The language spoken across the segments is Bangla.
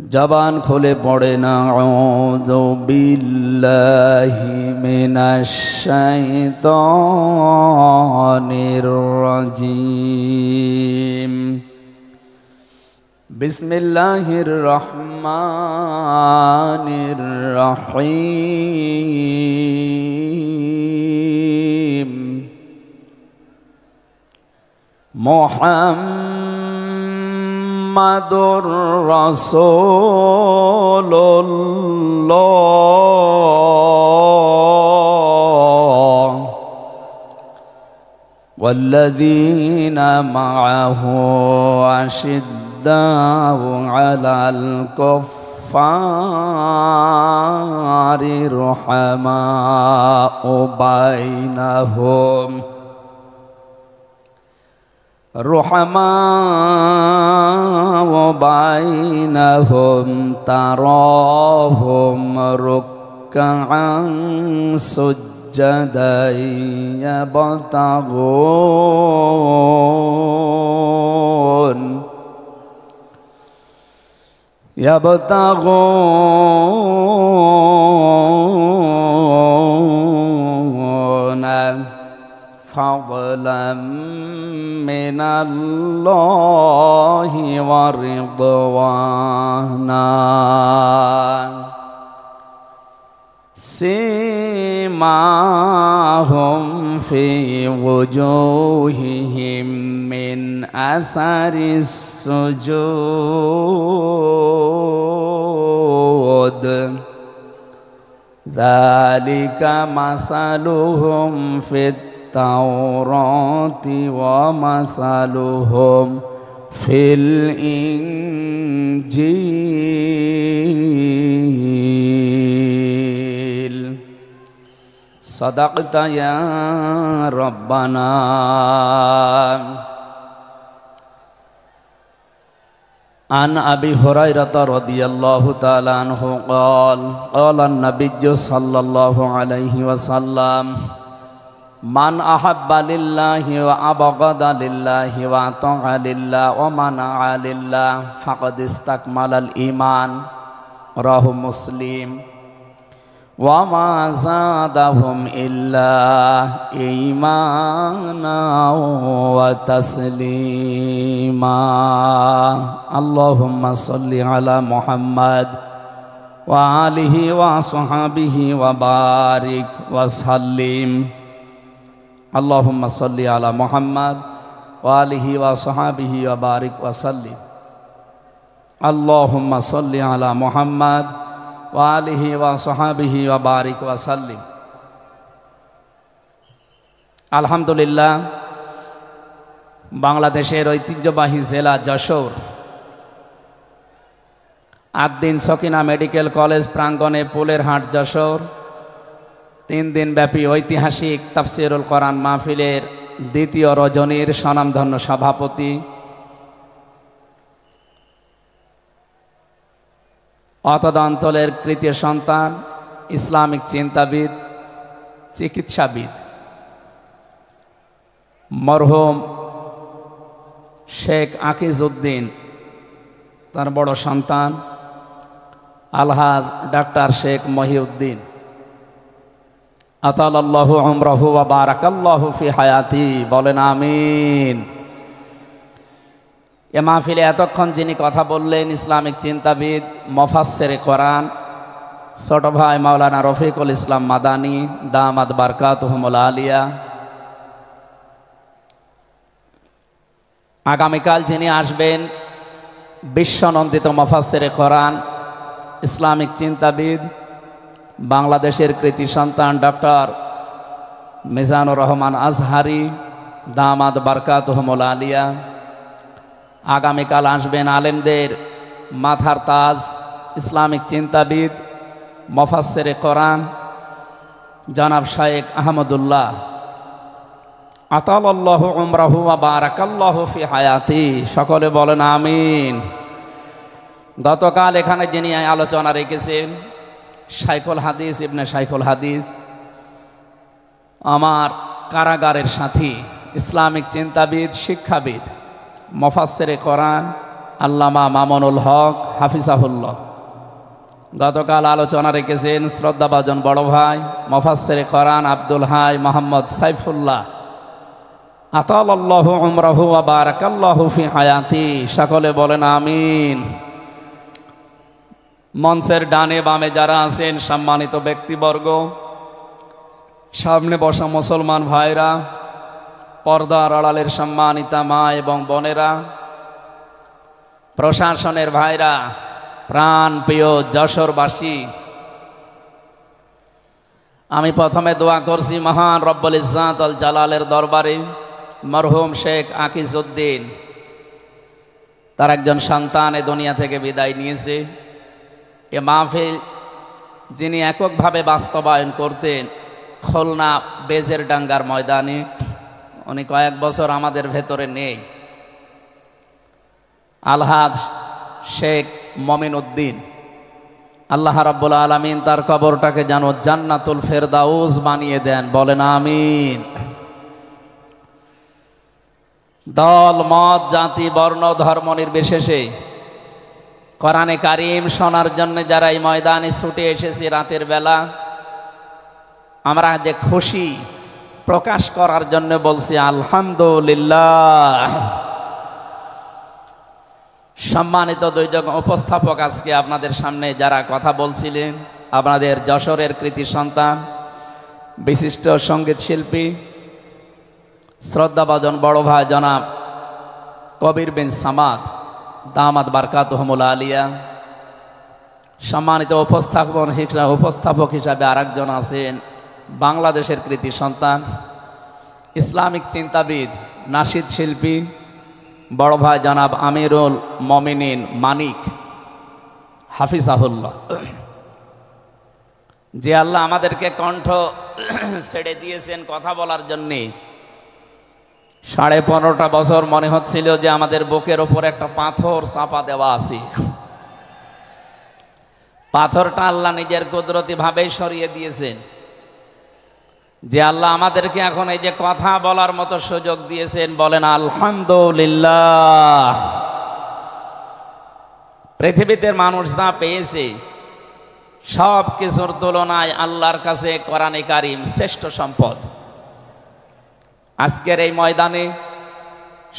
জবান খুলে পড়ে না আউযু বিল্লাহি মিনাশ শাইতানির রাজিম বিসমিল্লাহির রহমানির রহিম মুহাম্মাদুর রাসূলুল্লাহ والذين معه أشداء على الكفار رحماء بينهم تراهم ركعا سجدا يبتغون فضلا من الله ورضوانا سيماهم في وجوههم من أثر السجود ذلك مثلهم في التوراة ومثلهم في الإنجيل صدقت يا ربنا عن أبي هريرة رضي الله تعالى عنه قال قال النبي صلى الله عليه وسلم من أحب لله وأبغض لله وأطاع لله ومنع لله فقد استكمل الإيمان رواه مسلم وما زادهم إلا إيمانا وتسليما اللهم صل على محمد وآله وصحبه وبارك وسلم اللهم صل على محمد وآله وصحبه وبارك وسلم اللهم صل على محمد وآله وصحبه وبارك وسلم আলহামদুলিল্লাহ বাংলাদেশের ঐতিহ্যবাহী জেলা যশোর আদ্দিন সকিনা মেডিকেল কলেজ প্রাঙ্গণে পোলের হাট যশোর 3 দিন ব্যাপী ঐতিহাসিক তাফসিরুল কোরআন মাহফিলের দ্বিতীয় রজনীর স্বনামধন্য সভাপতি অতদ অঞ্চলের তৃতীয় সন্তান ইসলামিক চিন্তাবিদ চিকিৎসাবিদ মরহুম শেখ আকিজউদ্দিন তার বড় সন্তান আলহাজ ডাক্তার শেখ মহিউদ্দিন আতালাল্লাহু উমরাহু ওয়া বারাকাল্লাহু ফি হায়াতি বলেন আমিন। এ মাহফিলে এতক্ষণ যিনি কথা বললেন ইসলামিক চিন্তাবিদ মুফাসসিরে কোরআন ছোট ভাই মাওলানা রফিকুল ইসলাম মাদানী দামাত বারকাতুহুমুল আলিয়া। আগামীকাল যিনি আসবেন বিশ্বনন্দিত মুফাসসিরে কোরআন ইসলামিক চিন্তাবিদ বাংলাদেশের কৃতি সন্তান ডক্টর মিজানুর রহমান আজহারি দামাত বারকাতুহুমুল আলিয়া। আগামীকাল আসবেন আলেমদের মাথার তাজ ইসলামিক চিন্তাবিদ মুফাসসিরে কোরআন জনাব শাইখ আহমদুল্লাহ আতালাল্লাহু উমরাহু ওয়া বারাকাল্লাহু ফি হায়াতি সকলে বলেন আমিন। গতকাল এখানে যিনি আলোচনা রেখেছেন শাইখুল হাদিস ইবনে শাইখুল হাদিস আমার কারাগারের সাথী ইসলামিক চিন্তাবিদ শিক্ষাবিদ মুফাসসিরে কোরআন আল্লামা মামুনুল হক হাফিজাহুল্লাহ। গতকাল আলোচনা রেখেছেন শ্রদ্ধাভাজন বড় ভাই মুফাসসিরে কোরআন আব্দুল হাই মোহাম্মদ সাইফুল্লাহ। আতালাল্লাহু উমরাহু ওয়া বারাকাল্লাহু ফি হায়াতি। সকলে বলেন আমিন। মঞ্চের ডানে বামে যারা আছেন সম্মানিত ব্যক্তিবর্গ, সামনে বসা মুসলমান ভাইরা, পর্দার আড়ালের সম্মানিতা মা এবং বোনেরা, প্রশাসনের ভাইরা, প্রাণ প্রিয় যশোরবাসী, আমি প্রথমে দোয়া করছি মহান রব্বুল ইজ্জাত আল জালালের দরবারে মরহুম শেখ আকিজউদ্দিন, তার একজন সন্তান এ দুনিয়া থেকে বিদায় নিয়েছে। এ মাহফিল যিনি এককভাবে বাস্তবায়ন করতেন খুলনা বেজেরডাঙ্গার ময়দানে, উনি কয়েক বছর আমাদের ভেতরে নেই। আলহাজ শেখ মমিন উদ্দিন, আল্লাহ রাব্বুল আলামিন তার কবরটাকে যেন জান্নাতুল ফেরদাউস বানিয়ে দেন, বলেন আমিন। দল মত জাতি বর্ণ ধর্ম নির্বিশেষে কোরআনে কারিম শোনার জন্য যারা এই ময়দানে ছুটে এসেছি রাতের বেলা, আমরা যে খুশি প্রকাশ করার জন্য বলছি আলহামদুলিল্লাহ। সম্মানিত দুইজন উপস্থাপক, আজকে আপনাদের সামনে যারা কথা বলছিলেন, আপনাদের যশোরের কৃতি সন্তান বিশিষ্ট সঙ্গীত শিল্পী শ্রদ্ধাভাজন বড় ভাই জনাব কবির বিন সামাদ দামাত বারকাতুহুমুল আলিয়া। সম্মানিত উপস্থাপক হিসাবে আরেকজন আছেন বাংলাদেশের কৃতি সন্তান ইসলামিক চিন্তাবিদ নাশিদ শিল্পী বড় ভাই জনাব আমিরুল মমিনিন মানিক হাফিজাহুল্লাহ। যে আল্লাহ আমাদেরকে কণ্ঠ ছেড়ে দিয়েছেন কথা বলার জন্যে। 15.5 বছর মনে হচ্ছিল যে আমাদের বুকের ওপর একটা পাথর চাপা দেওয়া আছে। পাথরটা আল্লাহ নিজের কুদরতি ভাবেই সরিয়ে দিয়েছেন। যে আল্লাহ আমাদেরকে এখন এই যে কথা বলার মতো সুযোগ দিয়েছেন, বলেন আলহামদুলিল্লাহ। পৃথিবীতে মানুষ যা পেয়েছে সব কিছুর তুলনায় আল্লাহর কাছে কোরআনে কারিম শ্রেষ্ঠ সম্পদ। আজকের এই ময়দানে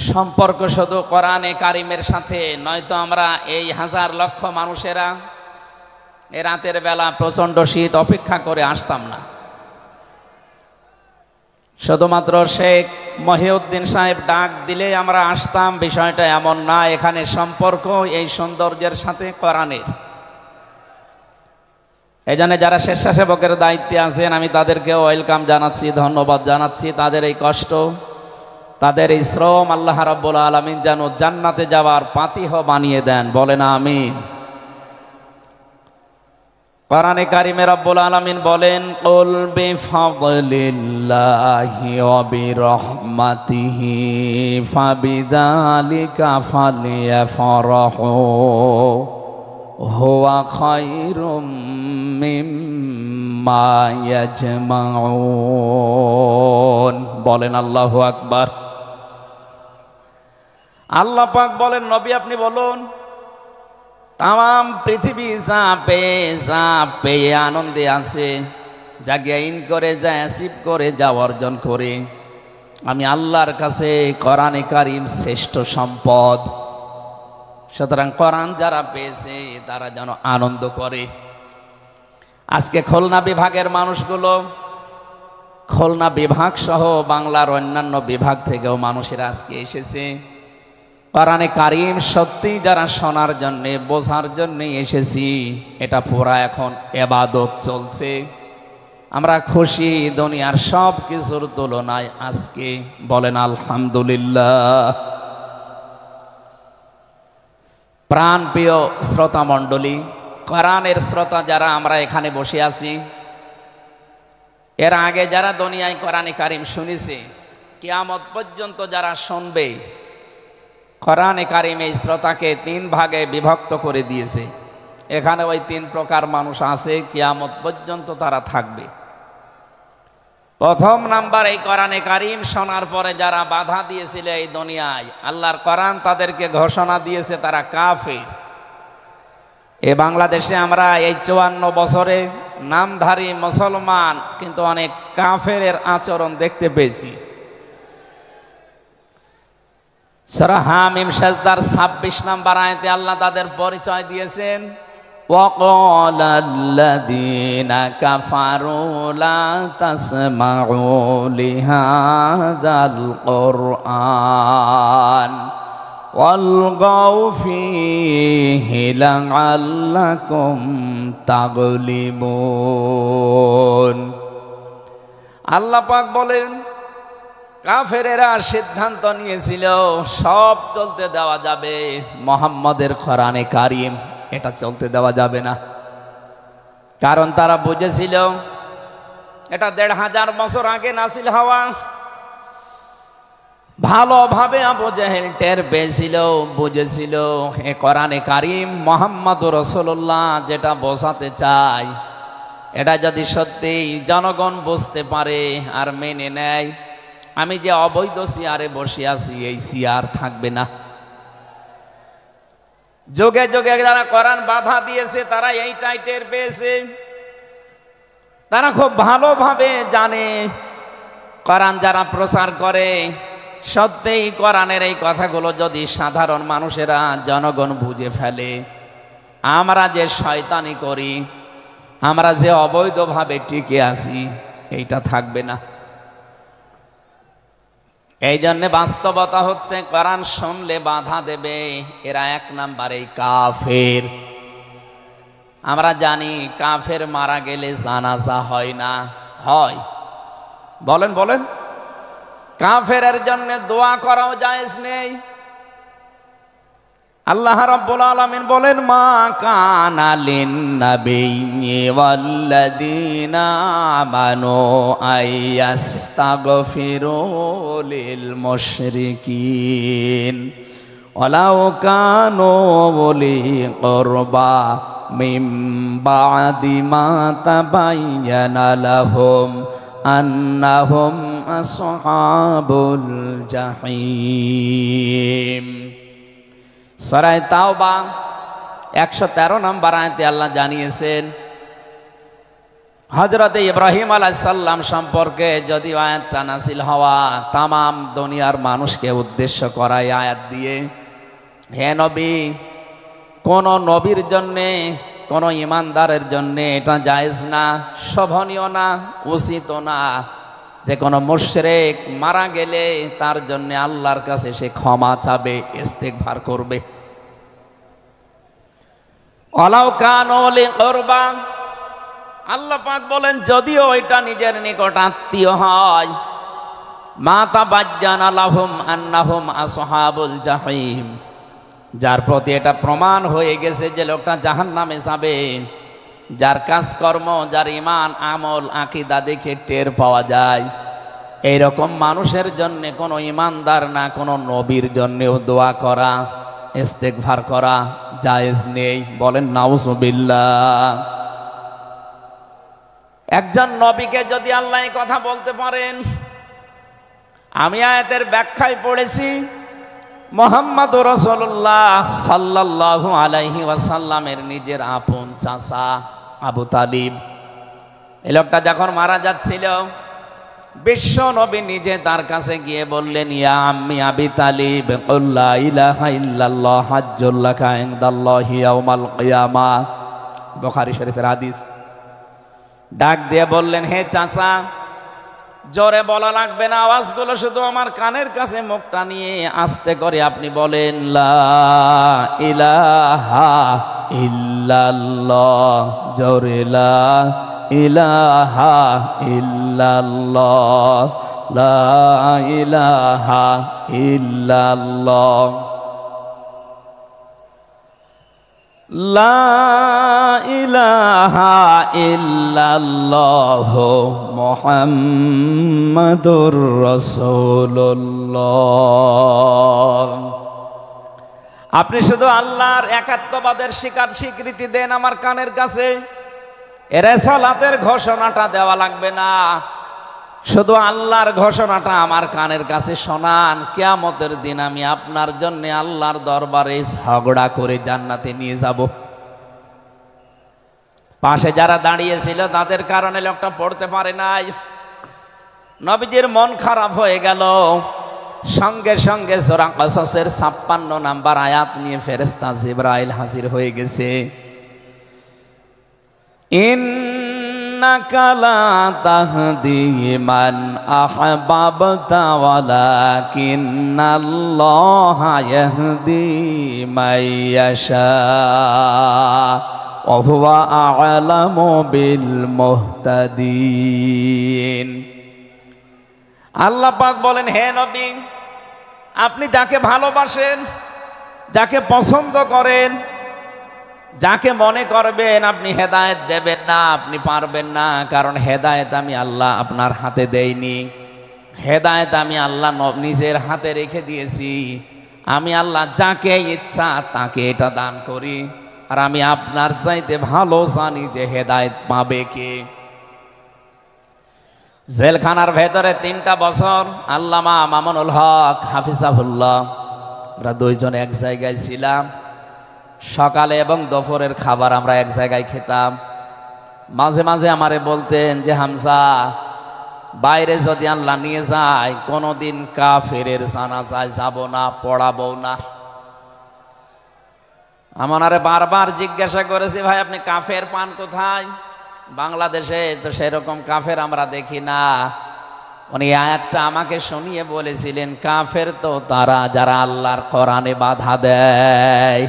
সম্পর্ক শুধু কোরআনে কারিমের সাথে, নয়তো আমরা এই হাজার লক্ষ মানুষেরা এ রাতের বেলা প্রচণ্ড শীত অপেক্ষা করে আসতাম না। শুধুমাত্র শেখ মহিউদ্দিন সাহেব ডাক দিলে আমরা আসতাম, বিষয়টা এমন না। এখানে সম্পর্ক এই সৌন্দর্যের সাথে কোরআনের। এই জন্য যারা স্বেচ্ছাসেবকের দায়িত্বে আছেন আমি তাদেরকেও ওয়েলকাম জানাচ্ছি, ধন্যবাদ জানাচ্ছি। তাদের এই কষ্ট, তাদের এই শ্রম আল্লাহ রাব্বুল আলামিন যেন জান্নাতে যাওয়ার পাতিহ বানিয়ে দেন, বলেন আমিন। কোরআনে কারিমে রব্বুল আলামিন বলেন কুল বিফাদলিল্লাহি ওয়া বিরহমাতিহি ফাবিযালিকা ফালিয়াফরাহু হুয়া খায়রুম মিম্মা ইয়াজমাউন, বলেন আল্লাহু আকবার। আল্লাহ পাক বলেন নবী আপনি বলুন তাম পৃথিবী যা পেয়ে আনন্দে আছে, যা গেইন করে, যা অ্যাচিভ করে, যা অর্জন করে, আমি আল্লাহর কাছে কোরআনে কারিম শ্রেষ্ঠ সম্পদ। সুতরাং কোরআন যারা পেয়েছে তারা যেন আনন্দ করে। আজকে খুলনা বিভাগের মানুষগুলো, খুলনা বিভাগ সহ বাংলার অন্যান্য বিভাগ থেকেও মানুষেরা আজকে এসেছে কোরআনে কারিম সত্যি যারা শোনার জন্যে, বোঝার জন্যে এসেছি। এটা পুরা এখন ইবাদত চলছে। আমরা খুশি দুনিয়ার সব কিছুর তুলনায় আজকে, বলেন আলহামদুলিল্লাহ। প্রাণ প্রিয় শ্রোতা মণ্ডলী, কোরআনের শ্রোতা যারা আমরা এখানে বসে আছি, এর আগে যারা দুনিয়ায় কোরআনে কারিম শুনেছে, কিয়ামত পর্যন্ত যারা শুনবে, কোরআনে কারিম এই শ্রোতাকে 3 ভাগে বিভক্ত করে দিয়েছে। এখানে ওই 3 প্রকার মানুষ আছে, কিয়ামত পর্যন্ত তারা থাকবে। প্রথম নাম্বার এই কোরআনে কারিম শোনার পরে যারা বাধা দিয়েছিল এই দুনিয়ায়, আল্লাহর কোরআন তাদেরকে ঘোষণা দিয়েছে তারা কাফির। এ বাংলাদেশে আমরা এই 54 বছরে নামধারী মুসলমান, কিন্তু অনেক কাফেরের আচরণ দেখতে পেয়েছি। সূরা হামিম সাজদার 26 নম্বর আয়াতে আল্লাহ তাদের পরিচয় দিয়েছেন, وَقَالَ الَّذِينَ كَفَرُوا لَا تَسْمَعُوا لِهَذَا الْقُرْآنِ وَالْغَوْا فِيهِ لَعَلَّكُمْ تَغْلِبُونَ। আল্লাহ পাক বলেন, কাফেরেরা সিদ্ধান্ত নিয়েছিল সব চলতে দেওয়া যাবে, মুহাম্মদের কোরআনে কারিম এটা চলতে দেওয়া যাবে না। কারণ তারা বুঝেছিল এটা 1500 বছর আগে নাসিল হওয়া। ভালোভাবে আবু জেহেল টের পেয়েছিল, বুঝেছিল এ কোরআনে কারিম মুহাম্মদুর রাসূলুল্লাহ যেটা বোঝাতে চায়, এটা যদি সত্যি জনগণ বুঝতে পারে আর মেনে নেয়, আমি যে অবৈধ চেয়ারে বসে আছি এই চেয়ার থাকবে না। যুগে যুগে যারা কোরআন বাধা দিয়েছে তারা এইটাই টের পেয়েছে। তারা খুব ভালোভাবে জানে কোরআন যারা প্রচার করে, সত্যিই কোরআনের এই কথাগুলো যদি সাধারণ মানুষেরা জনগণ বুঝে ফেলে, আমরা যে শয়তানি করি, আমরা যে অবৈধভাবে টিকে আছি, এইটা থাকবে না। এই জন্যে বাস্তবতা হচ্ছে কোরআন শুনলে বাধা দেবে এরা 1 নাম্বারে কাফের। আমরা জানি কাফের মারা গেলে জানাজা হয় না, হয়? বলেন বলেন। কাফেরের জন্য দোয়া করাও জায়েজ নেই। আল্লাহ রাব্বুল আলামিন বলেন, মা কানা লিন-নাবিয়্যি ওয়াল্লাযীনা আমানু আইয়াস্তাগফিরু লিল মুশরিকিন ওয়ালাউ কানু উলি কুরবা মিন বা'দি মা তাবায়্যানা লাহুম আন্নাহুম আসহাবুল জাহিম। সূরা তাওবা 113 নম্বর আয়াতে আল্লাহ জানিয়েছেন, হযরত ইব্রাহিম আলাইহিস সালাম সম্পর্কে যদি আয়াতটা নাযিল হওয়া, তাম দুনিয়ার মানুষকে উদ্দেশ্য করায় আয়াত দিয়ে, হে নবী, কোন নবীর জন্যে, কোন ইমানদারের জন্যে এটা জায়েজ না, শোভনীয় না, উচিত না যে কোনো মুশরিক মারা গেলে তার জন্য আল্লাহর কাছে সে ক্ষমা চাবে, ইস্তিগফার করবে। ওয়ালাউ কানু লি কুরবা, আল্লাহ পাক বলেন যদিও এটা নিজের নিকট আত্মীয় হয়, মা তাবায়্যানা লাহুম আন্নাহুম আসহাবুল জাহিম, যার প্রতি এটা প্রমাণ হয়ে গেছে যে লোকটা জাহান্নামে যাবে, যার কাজকর্ম, যার ঈমান আমল আকীদা দেখে টের পাওয়া যায়, এইরকম মানুষের জন্য কোনো ঈমানদার না কোনো নবীর জন্যেও দোয়া করা, ইস্তিগফার করা জায়েজ নেই। বলেন নাউজুবিল্লাহ। একজন নবীকে যদি আল্লাহ এই কথা বলতে পারেন, আমি আয়াতের ব্যাখ্যায় পড়েছি, মুহাম্মদুর রাসূলুল্লাহ সাল্লাল্লাহু আলাইহি ওয়াসাল্লামের নিজের আপন চাচা আবু তালিব, এই লোকটা যখন মারা যাচ্ছিল, বিশ্ব নবী নিজে তার কাছে গিয়ে বললেন, ইয়া আম্মি আবি তালিব, কুল লা ইলাহা ইল্লাল্লাহ হাজ্জুল লাকা ইনদাল্লাহি ইয়াউমাল কিয়ামাহ, বুখারী শরীফের হাদিস। ডাক দিয়ে বললেন, হে চাচা, জোরে বলা লাগবে না, আওয়াজগুলো শুধু আমার কানের কাছে মুখটা নিয়ে আস্তে করে আপনি বলেন, লা ইলাহা ইল্লাল্লাহ, জোরে লা ইলাহা ইল্লাল্লাহ, লা ইলাহা ইল্লাল্লাহ, লা ইলাহা ইল্লাল্লাহ মুহাম্মাদুর রাসূলুল্লাহ। আপনি শুধু আল্লাহর একাত্মবাদের স্বীকৃতি দেন আমার কানের কাছে, রিসালাতের ঘোষণাটা দেওয়া লাগবে না। শুধু আল্লাহর ঘোষণাটা আমার কানের কাছে শোনান, কিয়ামতের দিন আমি আপনার জন্য আল্লাহর দরবারে ঝগড়া করে জান্নাতে নিয়ে যাব। পাশে যারা দাঁড়িয়েছিল তাদের কারণে লোকটা পড়তে পারে নাই। নবীজির মন খারাপ হয়ে গেল। সঙ্গে সঙ্গে সূরা কসসের ৫৬ নাম্বার আয়াত নিয়ে ফেরেশতা জিবরাইল হাজির হয়ে গেছে। ইন্নাকা লা তাহদি মান আহবাবতা ওয়ালাকিন্নাল্লাহা ইয়াহদি মাইয়াশা ওয়া হুয়া আ'লামু বিল মুহতাদিন। আল্লাহ পাক বলেন, হে নবী, আপনি যাকে ভালোবাসেন, যাকে পছন্দ করেন, যাকে মনে করবেন আপনি হেদায়েত দেবেন না, আপনি পারবেন না, কারণ হেদায়েত আমি আল্লাহ আপনার হাতে দেইনি। হেদায়েত আমি আল্লাহ নিজের হাতে রেখে দিয়েছি। আমি আল্লাহ যাকে ইচ্ছা তাকে এটা দান করি, আর আমি আপনার চাইতে ভালো জানি যে হেদায়েত পাবে কে। জেলখানার ভেতরে ৩টা বছর আল্লামা মামুনুল হক হাফিজাহুল্লাহ আমরা দুইজন এক জায়গায় ছিলাম। সকালে এবং দুপুরের খাবার আমরা এক জায়গায় খেতাম। মাঝে মাঝে আমারে বলতেন যে হামজা, বাইরে যদি আল্লাহ নিয়ে যায় কোনোদিন কাফেরের জানাজায় যাব না, পড়াবো না। আমারে বারবার জিজ্ঞাসা করেছি, ভাই আপনি কাফের পান কোথায়? বাংলাদেশে তো সেরকম কাফের আমরা দেখি না। উনি আয়াতটা আমাকে শুনিয়ে বলেছিলেন, কাফের তো তারা যারা আল্লাহর কোরআনে বাধা দেয়।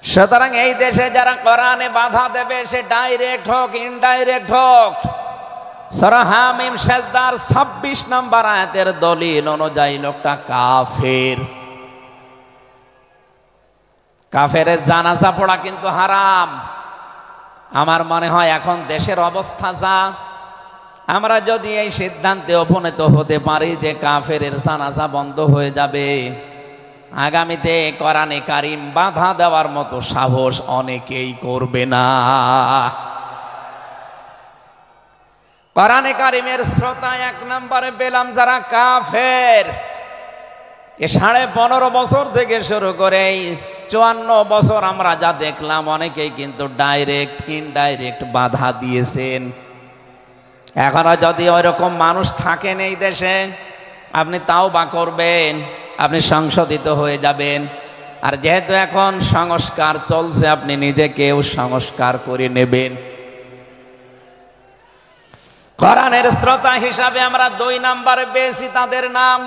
সুতরাং এই দেশে যারা কোরআনে বাধা দেবে সে ডাইরেক্ট হোক ইনডাইরেক্ট হোক, সূরা হামিম সেজদার ২৬ নম্বর আয়াতের দলিল অনুযায়ী লোকটা কাফের। কাফেরের জানাজা পড়া কিন্তু হারাম। আমার মনে হয় এখন দেশের অবস্থা যা, আমরা যদি এই সিদ্ধান্তে উপনীত হতে পারি যে কাফেরের জানাজা বন্ধ হয়ে যাবে, আগামীতে কোরআনে কারিম বাধা দেওয়ার মতো সাহস অনেকেই করবে না। কোরআনে কারিমের শ্রোতা ১ নম্বরে পেলাম যারা কাফের। এ ১৫.৫ বছর থেকে শুরু করে ৫৪ বছর আমরা যা দেখলাম, অনেকেই কিন্তু ডাইরেক্ট ইনডাইরেক্ট বাধা দিয়েছেন। এখনো যদি ওইরকম মানুষ থাকেন এই দেশে, আপনি তাওবা করবেন, আপনি সংশোধিত হয়ে যাবেন। আর যেহেতু এখন সংস্কার চলছে, আপনি নিজেকেও সংস্কার করে নেবেন। কোরআনের শ্রোতা হিসাবে আমরা ২ নম্বরে পেয়েছি তাদের নাম।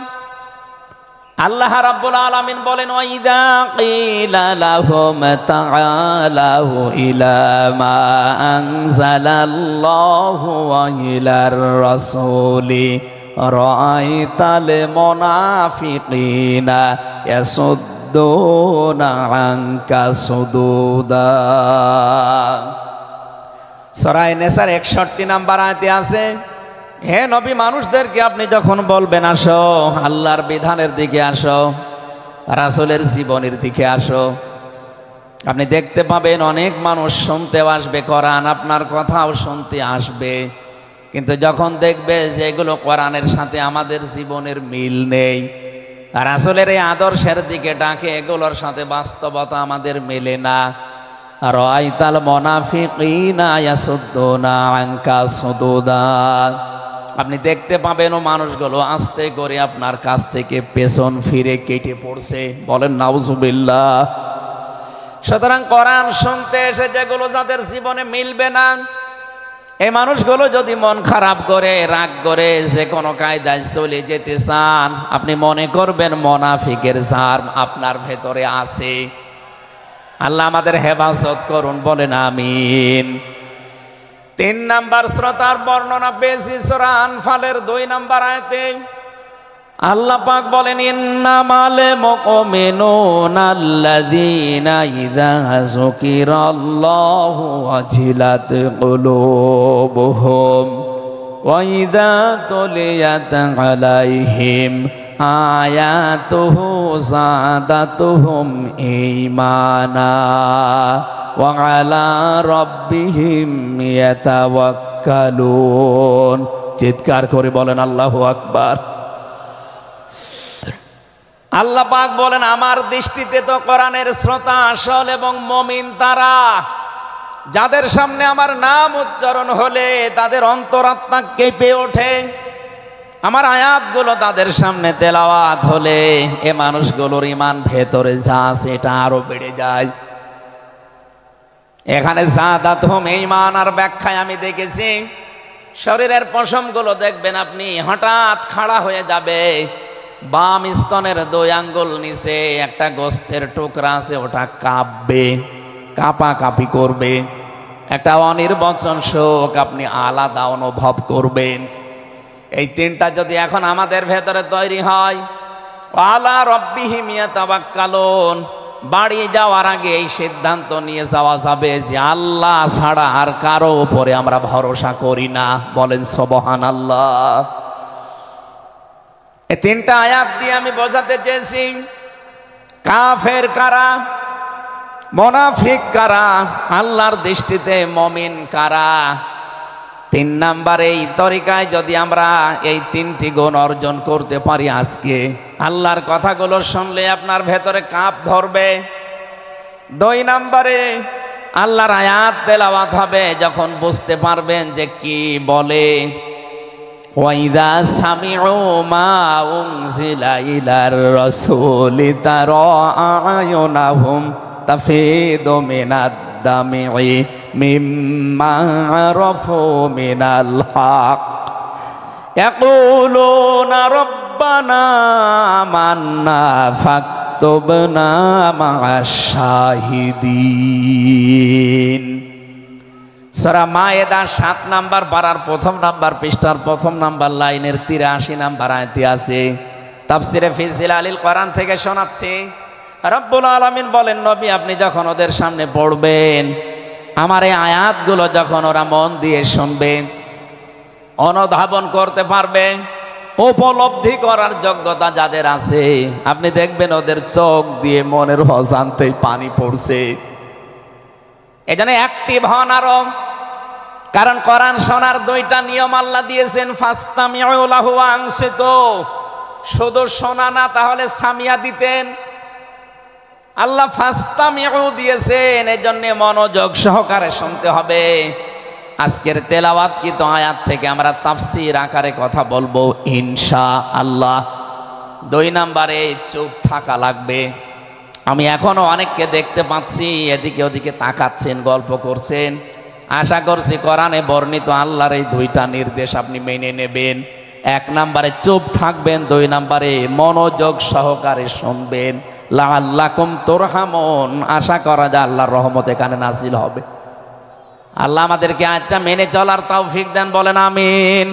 আল্লাহ রাব্বুল আলামিন বলেন, ওয়াইদা কিলা লাহুম তাআলাহু ইলা মা আনজালাল্লাহু ওয়া ইলার রাসূলি রাআইতাল মুনাফিকিনা ইয়াসুদ্দুনা আনকা সুদুদা। সূরা নিসার ৬১ নম্বর আয়াতে আছে, হে নবী, মানুষদেরকে আপনি যখন বলবেন আসো আল্লাহর বিধানের দিকে আসো, রাসূলের জীবনের দিকে আসো, আপনি দেখতে পাবেন অনেক মানুষ শুনতেও আসবে কোরআন, আপনার কথাও শুনতে আসবে, কিন্তু যখন দেখবে যে এগুলো কোরআনের সাথে আমাদের জীবনের মিল নেই, রাসূলের এই আদর্শের দিকে ডাকে, এগুলোর সাথে বাস্তবতা আমাদের মেলে না, রাআইতাল মুনাফিকিনা ইয়াসুদ্দুনা আনকা সুদুদা, আপনি দেখতে পাবেন ও মানুষগুলো আস্তে করে আপনার কাছ থেকে পেছন ফিরে কেটে পড়ছে। বলেন নাউজুবিল্লাহ। সুতরাং কোরআন শুনতে এসে যেগুলো যাদের জীবনে মিলবে না, এই মানুষগুলো যদি মন খারাপ করে, রাগ করে, যে কোনো কায়দায় চলে যেতে চান, আপনি মনে করবেন মুনাফিকের জার আপনার ভেতরে আছে। আল্লাহ আমাদের হেফাজত করুন, বলেন আমিন। ৩ নম্বর শ্রোতার বর্ণনা পেয়েছি সূরা আনফালের ২ নম্বর আয়াতে। আল্লাহ পাক বলেন, ইন্নামাল মুমিনুনা আল্লাযীনা ইযা যুকিরাল্লাহু ওয়াজিলাত কুলুবুহুম ওয়া ইযা তুলিয়াত আলাইহিম আয়াতুহু যাদাতুহুম ঈমানা ওয়া আলা রাব্বিহিম ইয়াতাওয়াক্কালুন। তাওয়াক্কালুন। চিৎকার করে বলেন আল্লাহু আকবার। আল্লাহ পাক বলেন, আমার দৃষ্টিতে তো কোরআনের শ্রোতা আসল এবং মুমিন তারা, যাদের সামনে আমার নাম উচ্চারণ হলে তাদের অন্তরাত্মা কেঁপে ওঠে, আমার আয়াতগুলো তাদের সামনে তেলাওয়াত হলে এ মানুষগুলোর ঈমান ভেতরে যা আছে এটা আরো বেড়ে যায়। এখানে যাদাতহুম ঈমান আর ব্যাখ্যায় আমি দেখেছি, শরীরের পশমগুলো দেখবেন আপনি হঠাৎ খাড়া হয়ে যাবে, বাম স্তনের 2 আঙ্গুল নিচে একটা গোস্তের টুকরা আছে ওটা কাঁপবে, কাঁপাকাঁপি করবে, একটা অনির্বচন শোক আপনি আলাদা অনুভব করবেন। এই 3টা যদি এখন আমাদের ভেতরে তৈরি হয়, আলা রাব্বিহিম ইয়াতাওয়াক্কালুন, বাড়ি যাওয়ার আগে এই সিদ্ধান্ত নিয়ে যাওয়া যাবে যে আল্লাহ ছাড়া আর কারো উপরে আমরা ভরসা করি না। বলেন সুবহানাল্লাহ। এই 3টা আয়াত দিয়ে আমি বোঝাতে চেয়েছি কাফের কারা, মুনাফিক কারা, আল্লাহর দৃষ্টিতে মুমিন কারা। 3 নাম্বার এই তরিকায় যদি আমরা এই 3টি গুণ অর্জন করতে পারি, আজকে আল্লাহর কথাগুলো শুনলে আপনার ভেতরে কাঁপ ধরবে। 2 নাম্বারে আল্লাহর আয়াত তেলাওয়াত হবে, যখন বুঝতে পারবেন যে কি বলে, ওয়াইদা সামিউ মা উনজিলা ইলার রাসূলি তারা আয়ুনাহুম তাফিদু মিনাদ দামি'i মিম্মা আরাফু মিনাল হক ইয়াকুলুনা রাব্বানা আমান্না ফাকতুবনা মা'আশ শাহিদিন। সূরা মায়েদা 7 নাম্বার পারার 1 নাম্বার পৃষ্ঠার 1 নাম্বার লাইনের 83 নাম্বার আয়াতে আছে। তাফসিরে ফি জিলালিল কোরআন থেকে শোনাচ্ছি। রব্বুল আলামিন বলেন, নবী আপনি যখন ওদের সামনে পড়বেন, আমার এই আয়াতগুলো যখন ওরা মন দিয়ে শুনবে, অনুধাবন করতে পারবে, উপলব্ধি করার যোগ্যতা যাদের আছে, আপনি দেখবেন ওদের চোখ দিয়ে মনের অজান্তেই পানি পড়ছে। এজন্য অ্যাক্টিভ হন আরো, কারণ কোরআন শোনার 2টা নিয়ম আল্লাহ দিয়েছেন, ফাসতামিউ লাহু ওয়া আনসিতু। শুধু শোনা না, তাহলে সামিয়া দিতেন। আল্লাহ ফাসতামিউ দিয়েছেন, এজন্য মনোযোগ সহকারে শুনতে হবে। আজকের তেলাওয়াতকৃত আয়াত থেকে আমরা তাফসীর আকারে কথা বলবো ইনশাআল্লাহ। 2 নাম্বারে চুপ থাকা লাগবে। আমি এখনো অনেককে দেখতে পাচ্ছি এদিকে ওদিকে তাকাচ্ছেন, গল্প করছেন। আশা করছি কোরআনে বর্ণিত আল্লাহর এই 2টা নির্দেশ আপনি মেনে নেবেন। 1 নাম্বারে চুপ থাকবেন, 2 নাম্বারে মনোযোগ সহকারে শুনবেন। লাআল্লাকুম তুরহামুন, আশা করা যায় আল্লাহর রহমত এখানে নাজিল হবে। আল্লাহ আমাদেরকে আয়াতটা মেনে চলার তৌফিক দেন, বলেন আমিন।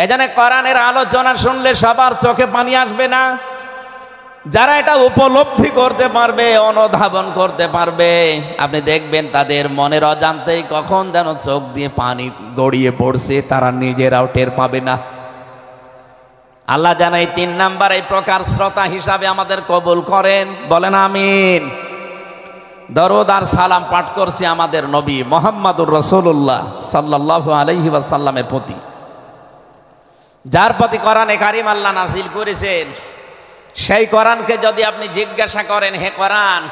এজন্য কোরআনের আলোচনা শুনলে সবার চোখে পানি আসবে না। যারা এটা উপলব্ধি করতে পারবে, অনুধাবন করতে পারবে, আপনি দেখবেন তাদের মনের অজান্তেই কখন যেন চোখ দিয়ে পানি গড়িয়ে পড়ছে, তারা নিজেরাও টের পাবে না। আল্লাহ যেন এই 3 নাম্বার এই প্রকার শ্রোতা হিসাবে আমাদের কবুল করেন, বলেন আমিন। দরুদ আর সালাম পাঠ করছি আমাদের নবী মুহাম্মদুর রাসূলুল্লাহ সাল্লাল্লাহু আলাইহি ওয়াসাল্লামের প্রতি, যার প্রতি কোরআনে কারীম আল্লাহ নাযিল করেছেন। সেই কোরআনকে যদি আপনি জিজ্ঞাসা করেন, হে কোরআন,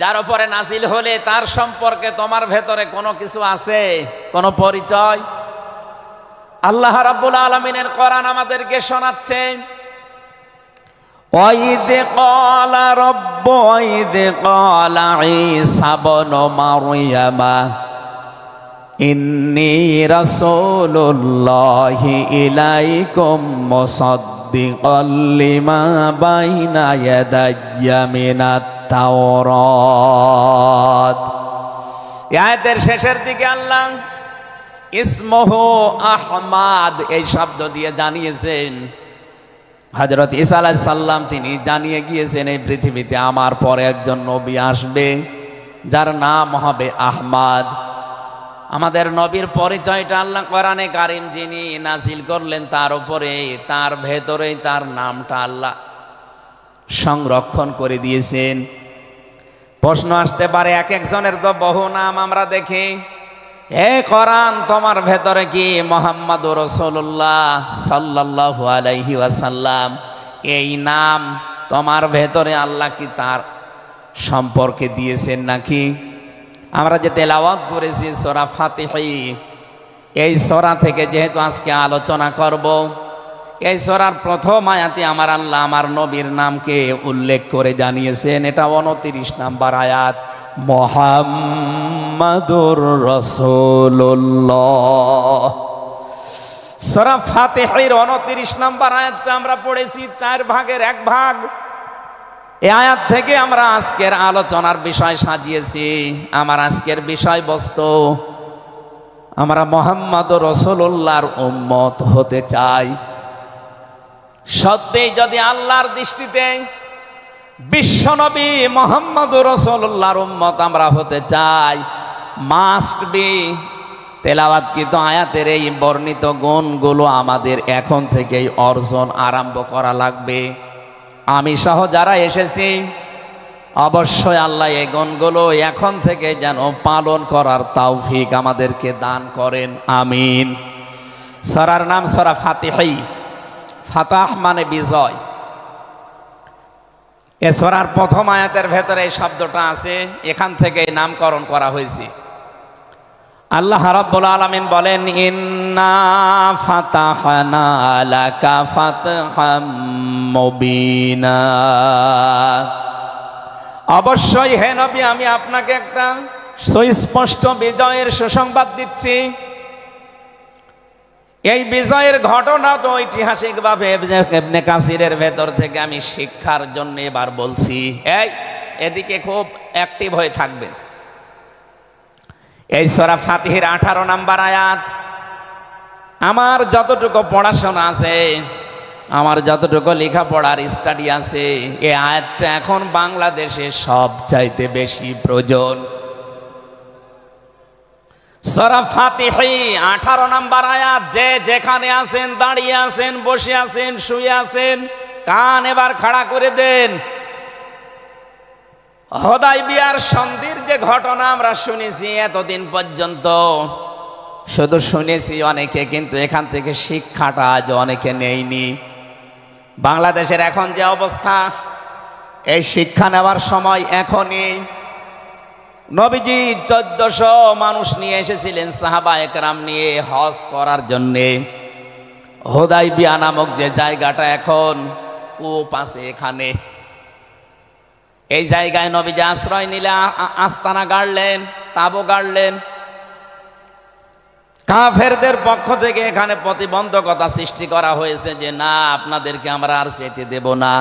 যার উপরে নাযিল হলে তার সম্পর্কে তোমার ভেতরে কোনো কিছু আছে, কোনো পরিচয়? আল্লাহ রাব্বুল আলামিনের কোরআন আমাদেরকে শোনাচ্ছে, ওয়াইদ ক্বালা রাব্বু ওয়াইদ ক্বালা ঈসা ইবনু মারইয়ামা ইন্নী রাসূলুল্লাহি ইলাইকুম মুসাদ্দিকাল লিমা বাইনা ইয়াদাইয়া মিনাত তাওরাত। আয়াতের শেষের দিকে আল্লাহ ইসমহু আহমাদ এই শব্দ দিয়ে জানিয়েছেন, হযরত ঈসা আলাইহিস সালাম তিনি জানিয়ে গিয়েছেন এই পৃথিবীতে আমার পরে একজন নবী আসবে যার নাম হবে আহমদ। আমাদের নবীর পরিচয়টা আল্লাহ কোরআনে কারীম যিনি নাযিল করলেন তার উপরে, তার ভেতরেই তার নামটা আল্লাহ সংরক্ষণ করে দিয়েছেন। প্রশ্ন আসতে পারে, এক একজনের তো বহু নাম আমরা দেখি, হে কোরআন, তোমার ভেতরে কি মুহাম্মাদুর রাসূলুল্লাহ সাল্লাল্লাহু আলাইহি ওয়াসাল্লাম এই নাম তোমার ভেতরে আল্লাহ কি তার সম্পর্কে দিয়েছেন নাকি? আমরা যে তেলাওয়াত করেছি সূরা ফাতিহা, এই সূরা থেকে যেহেতু আজকে আলোচনা করব, এই সূরার প্রথম আয়াতে আমার আল্লাহ আমার নবীর নামকে উল্লেখ করে জানিয়েছেন। এটা 29 নাম্বার আয়াত, মুহাম্মাদুর রাসূলুল্লাহ। সূরা ফাতিহার 29 নাম্বার আয়াতটা আমরা পড়েছি 4 ভাগের 1 ভাগ। এই আয়াত থেকে আমরা আজকের আলোচনার বিষয় সাজিয়েছি। আমার আজকের বিষয়বস্তু, আমরা মুহাম্মাদুর রাসূলুল্লাহর উম্মত হতে চাই। সত্যি যদি আল্লাহর দৃষ্টিতে বিশ্বনবী মুহাম্মাদুর রাসূলুল্লাহর উম্মত আমরা হতে চাই, মাস্ট বি তেলাওয়াতকৃত আয়াতের এই বর্ণিত গুণগুলো আমাদের এখন থেকেই অর্জন আরম্ভ করা লাগবে। আমি সহ যারা এসেছি অবশ্যই আল্লাহ এই গুণগুলো এখন থেকে যেন পালন করার তৌফিক আমাদেরকে দান করেন, আমিন। সূরার নাম সূরা ফাতিহা। ফাতাহ মানে বিজয়। এ সূরার প্রথম আয়াতের ভেতরে এই শব্দটা আছে, এখান থেকে নামকরণ করা হয়েছে। আল্লাহ রাব্বুল আলামিন বলেন, ইন্না ফাতাহনা লাকা ফাতহাম মুবিনা। অবশ্যই হে নবী, আমি আপনাকে একটা সুস্পষ্ট বিজয়ের সুসংবাদ দিচ্ছি। এই বিজয়ের ঘটনা তো ঐতিহাসিকভাবে ইবনে কাসিরের ভেতর থেকে আমি শিক্ষার জন্য এবার বলছি। এদিকে খুব অ্যাক্টিভ হয়ে থাকবেন। এই সূরা ফাতিহার 18 নাম্বার আয়াত। আমার যতটুকু পড়াশোনা আছে, আমার যতটুকু লেখাপড়ার স্টাডি আছে, এই আয়াতটা এখন বাংলাদেশে সবচাইতে বেশি প্রয়োজন। সূরা ফাতিহা 18 নাম্বার আয়াত। যে যেখানে আছেন, দাঁড়িয়ে আছেন, বসে আছেন, শুয়ে আছেন, কান এবার খাড়া করে দেন। হুদায়বিয়ার সন্ধির যে ঘটনা আমরা শুনেছি এতদিন পর্যন্ত, শুধু শুনেছি অনেকে, কিন্তু এখান থেকে শিক্ষাটা আজ অনেকে নেয়নি। বাংলাদেশের এখন যে অবস্থা, এই শিক্ষা নেওয়ার সময় এখনই। নবীজি 1400 মানুষ নিয়ে এসেছিলেন সাহাবা একরাম নিয়ে হজ করার জন্যে। হুদায়বিয়া নামক যে জায়গাটা এখন কূপ আছে, এখানে এই জায়গায় নবীজি আশ্রয় নিলে আস্তানা গাড়লেন, তাবু গাড়লেন। কাফেরদের পক্ষ থেকে এখানে প্রতিবন্ধকতা সৃষ্টি করা হয়েছে যে না, আপনাদেরকে আমরা আর যেতে দেব না।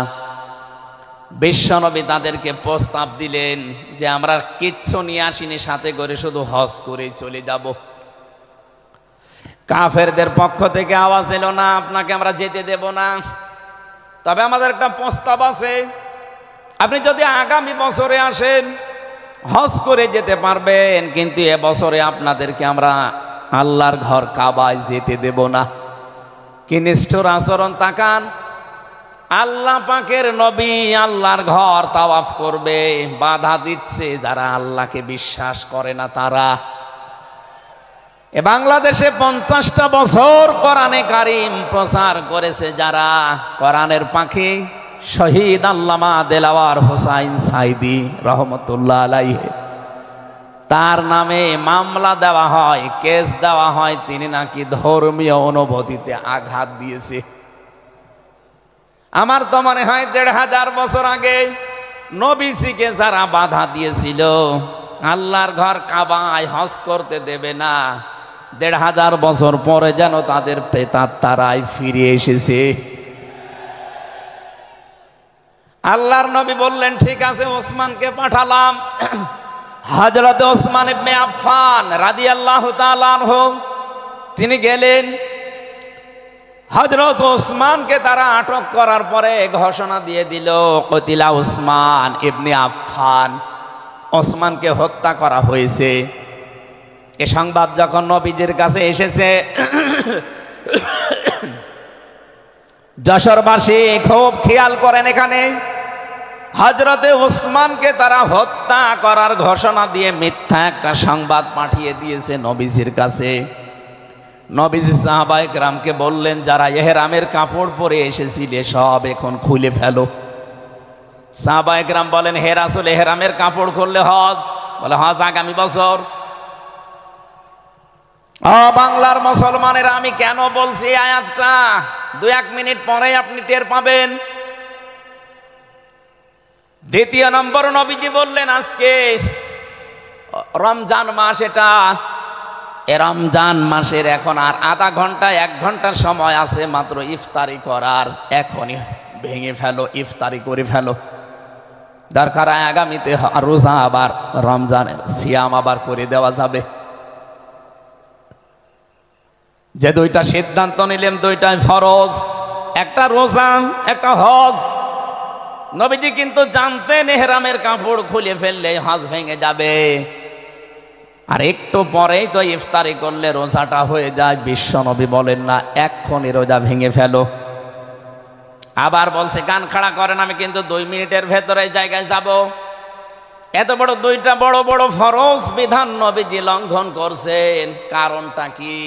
বিশ্বনবী তাদেরকে প্রস্তাব দিলেন যে আমরা কিচ্ছু নিয়ে আসিনি সাথে করে, শুধু হজ করেই চলে যাব। কাফেরদের পক্ষ থেকে আওয়াজ এলো, না, আপনাকে আমরা যেতে দেব না, তবে আমাদের একটা প্রস্তাব আছে। আপনি যদি আগামী বছরে আসেন হজ করে যেতে পারবেন, কিন্তু এবছরে আপনাদেরকে আমরা আল্লাহর ঘর কাবায় যেতে দেব না। কি নিষ্ঠুর আচরণ! তাকান, আল্লাহ পাকের নবী আল্লাহর ঘর তাওয়াফ করবে, বাধা দিচ্ছে যারা আল্লাহকে বিশ্বাস করে না তারা। এ বাংলাদেশে 50টা বছর কোরআনে কারীম প্রচার করেছে যারা, কোরআনের পাখি শহীদ আল্লামা দেলাওয়ার হোসাইন সাইদি রহমতুল্লাহ আলাইহি, তার নামে মামলা দেওয়া হয়, কেস দেওয়া হয়, তিনি নাকি ধর্মীয় অনুভূতিতে আঘাত দিয়েছে। আমার তো মনে হয় 1500 বছর আগে নবীজিকে যারা বাধা দিয়েছিল আল্লাহর ঘর কাবায় হজ করতে দেবে না, 1500 বছর পরে যেন তাদের প্রেতাত্মারাই ফিরে এসেছে। আল্লাহর নবী বললেন, ঠিক আছে, ওসমানকে পাঠালাম। হযরত ওসমান ইবনে আফফান রাদিয়াল্লাহু তাআলা আনহু তিনি গেলেন। হযরত ওসমানকে তারা আটক করার পরে ঘোষণা দিয়ে দিল, কতিলা ওসমান ইবনে আফফান, ওসমানকে হত্যা করা হয়েছে। এ সংবাদ যখন নবীজির কাছে এসেছে, যশোরবাসী খুব খেয়াল করেন, এখানে হযরতে ওসমানকে তারা হত্যা করার ঘোষণা দিয়ে মিথ্যা একটা সংবাদ পাঠিয়ে দিয়েছে নবীজির কাছে। নবীজি সাহাবায়ে কেরামকে বললেন, যারা ইহরামের কাপড় পরে এসেছিলে সব এখন খুলে ফেলো। সাহাবায়ে কেরাম বলেন, হে রাসূল, ইহরামের কাপড় খুললে হজ? বলে, হজ আগামী বছর। বাংলার মুসলমানেরা, আমি কেন বলছি এই আয়াতটা 2-1 মিনিট পরে আপনি টের পাবেন। দ্বিতীয় নম্বর, নবীজি বললেন আজকে রমজান মাস, এটা এ রমজান মাসের এখন আর আধা ঘন্টা 1 ঘন্টা সময় আছে মাত্র ইফতারি করার। এখনই ভেঙে ফেলো, ইফতারি করে ফেলো। দরকার আগামীতে রোজা আবার রমজানের সিয়াম আবার করে দেওয়া যাবে। যে দুইটা সিদ্ধান্ত নিলেন, দুইটাই ফরজ, একটা রোজা, একটা হজ। নবীজি কিন্তু জানতেন ইহরামের কাপড় খুলে ফেললে হজ ভেঙে যাবে, আর একটু পরেই তো ইফতারি করলে রোজাটা হয়ে যায়। বিশ্ব নবী বলেন না, এক্ষুনি রোজা ভেঙে ফেলো। আবার বলছে, কান খাড়া করেন, আমি কিন্তু 2 মিনিটের ভেতরে জায়গায় যাব। এত বড় দুইটা বড় বড় ফরজ বিধান নবীজি লঙ্ঘন করছেন। কারণটা কি?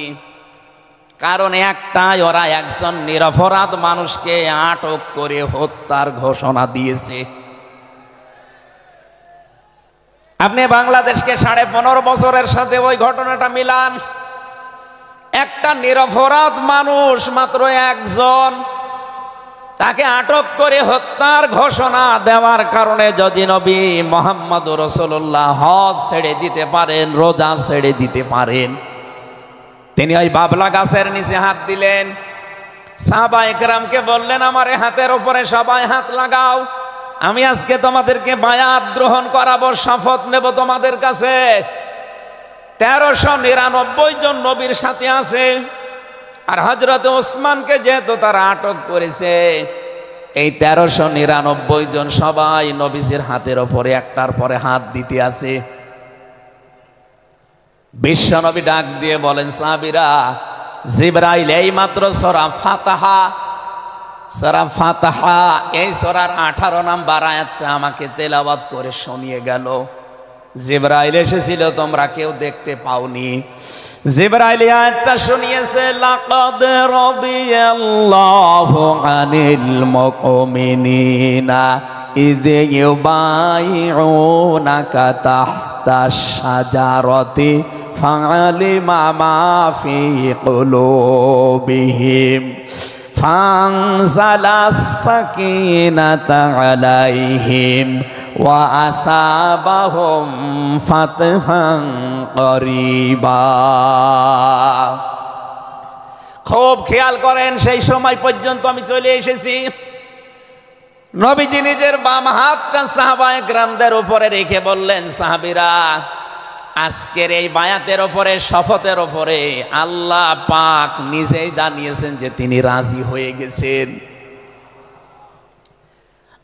কারণ একটাই, ওরা একজন নিরপরাধ মানুষকে আটক করে হত্যার ঘোষণা দিয়েছে। আপনি বাংলাদেশকে 15.5 বছরের সাথে ওই ঘটনাটা মিলান। একটা নিরপরাধ মানুষ, মাত্র একজন, তাকে আটক করে হত্যার ঘোষণা দেওয়ার কারণে যদি নবী মুহাম্মদ রাসূলুল্লাহ হজ ছেড়ে দিতে পারেন, রোজা ছেড়ে দিতে পারেন, তিনি ওই বাবলা গাছের নিচে হাত দিলেন। সাহাবায়ে কেরামকে বললেন, আমার এই হাতের উপরে সবাই হাত লাগাও, আমি আজকে তোমাদেরকে বায়াত গ্রহণ করাবো, শপথ নেব তোমাদের কাছে। 1399 জন নবীর সাথে আছে। আর হযরত ওসমানকে যেহেতু তারা আটক করেছে, এই 1399 জন সবাই নবীজির হাতের উপরে একটার পরে হাত দিতে আছে। বিশ্ব নবী ডাক দিয়ে বলেন, সাহাবীরা, জিবরাইল এই মাত্র সূরা ফাতিহা এই সূরার 18 নম্বর আয়াতটা আমাকে তেলাওয়াত করে শুনিয়ে গেল। জিবরাইল এসেছিল, তোমরা কেউ দেখতে পাওনি। জিবরাইল আয়াতটা শুনিয়েছে, লাকাদ রাদিয়াল্লাহু আনিল মুমিনিনা ইয ইউবাইউনাকা তাহতাশ শাজারাতি ফাআলিমা মা ফি কুলুবিহিম ফানজালাস সাকিনাতা আলাইহিম ওয়া আসাবাহুম ফাতহান করিবা। খুব খেয়াল করেন, সেই সময় পর্যন্ত আমি চলে এসেছি। নবীজি নিজের বাম হাতটা সাহাবায়ে কেরামদের উপরে রেখে বললেন, সাহাবীরা, আজকের এই বায়াতের উপরে, শপথের উপরে আল্লাহ পাক নিজেই জানিয়েছেন যে তিনি রাজি হয়ে গেছেন।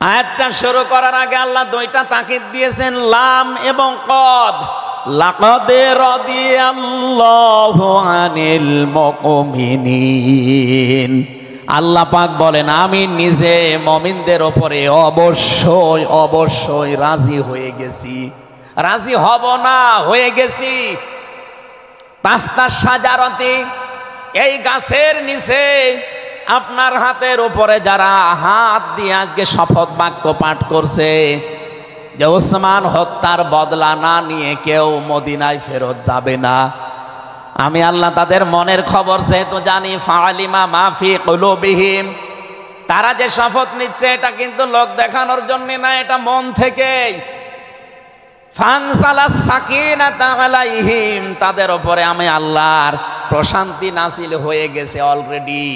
আয়াতটা শুরু করার আগে আল্লাহ 2টা তাকিদ দিয়েছেন, লাম এবং কদ। লাকাদ রাদিয়াল্লাহু আনিল মুমিনিন। আল্লাহ পাক বলেন, আমি নিজে মুমিনদের উপরে অবশ্যই অবশ্যই রাজি হয়ে গেছি। রাজি হব না, হয়ে গেছি। তাহতা শাজারাতি, এই গাছের নিচে আপনার হাতের উপরে যারা হাত দিয়ে আজকে শপথ বাক্য পাঠ করছে যে ওসমান হত্যার বদলা না নিয়ে কেউ মদিনায় ফেরত যাবে না, আমি আল্লাহ তাদের মনের খবর যেহেতু জানি, ফাআলিমা মা ফি কুলুবিহিম, তারা যে শপথ নিচ্ছে এটা কিন্তু লোক দেখানোর জন্য না, এটা মন থেকেই। ফানসালাস সাকিনাতা আলাইহিম, তাদের উপরে আমি আল্লাহর প্রশান্তি নাযিল হয়ে গেছে অলরেডি।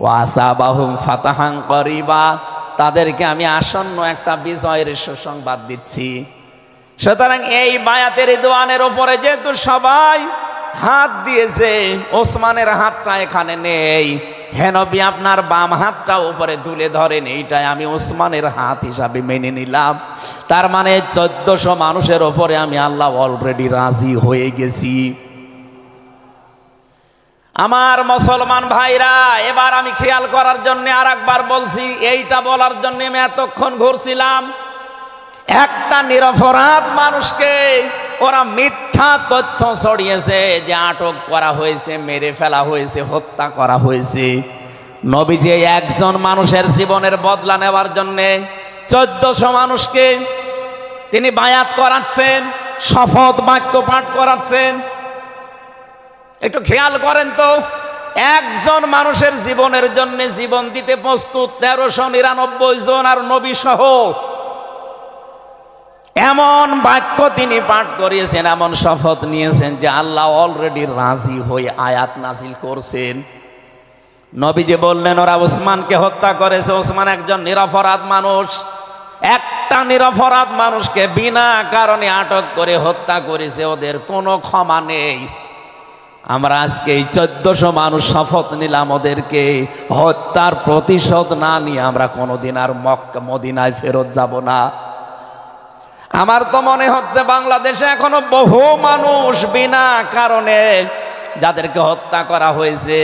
ওয়া আসাবাহুম ফাতাহান করিবা, তাদেরকে আমি আসন্ন একটা বিজয়ের সুসংবাদ দিচ্ছি। সুতরাং এই বায়াতের রিদওয়ানের উপরে যেহেতু সবাই হাত দিয়েছে, ওসমানের হাতটা এখানে নেই, হে নবী আপনার বাম হাতটা উপরে তুলে ধরেন, এইটাই আমি ওসমানের হাত হিসাবে মেনে নিলাম। তার মানে 1400 মানুষের ওপরে আমি আল্লাহ অলরেডি রাজি হয়ে গেছি। আমার মুসলমান ভাইরা, এবার আমি খেয়াল করার জন্য আর একবার বলছি, এইটা বলার জন্য আমি এতক্ষণ ঘুরছিলাম। একটা নিরপরাধ মানুষকে ওরা মিথ্যা তথ্য ছড়িয়েছে যে আটক করা হয়েছে, মেরে ফেলা হয়েছে, হত্যা করা হয়েছে। নবীজি একজন মানুষের জীবনের বদলা নেওয়ার জন্য 1400 মানুষকে তিনি বায়াত করাচ্ছেন, শপথ বাক্য পাঠ করাচ্ছেন। একটু খেয়াল করেন তো, একজন মানুষের জীবনের জন্য জীবন দিতে প্রস্তুত 1399 জন, আর নবী সহ। এমন বাক্য তিনি পাঠ করিয়েছেন, এমন শপথ নিয়েছেন যে আল্লাহ অলরেডি রাজি হয়ে আয়াত নাজিল করছেন। নবীজি বললেন ওরা ওসমানকে হত্যা করেছে। ওসমান একজন নিরপরাধ মানুষ। একটা নিরপরাধ মানুষকে বিনা কারণে আটক করে হত্যা করেছে, ওদের কোনো ক্ষমা নেই। আমরা আজকে এই 1400 মানুষ শপথ নিলাম, ওদেরকে হত্যার প্রতিশোধ না নিয়ে আমরা কোনোদিন আর মক্কা মদিনায় ফেরত যাব না। আমার তো মনে হচ্ছে বাংলাদেশে এখনো বহু মানুষ বিনা কারণে যাদেরকে হত্যা করা হয়েছে,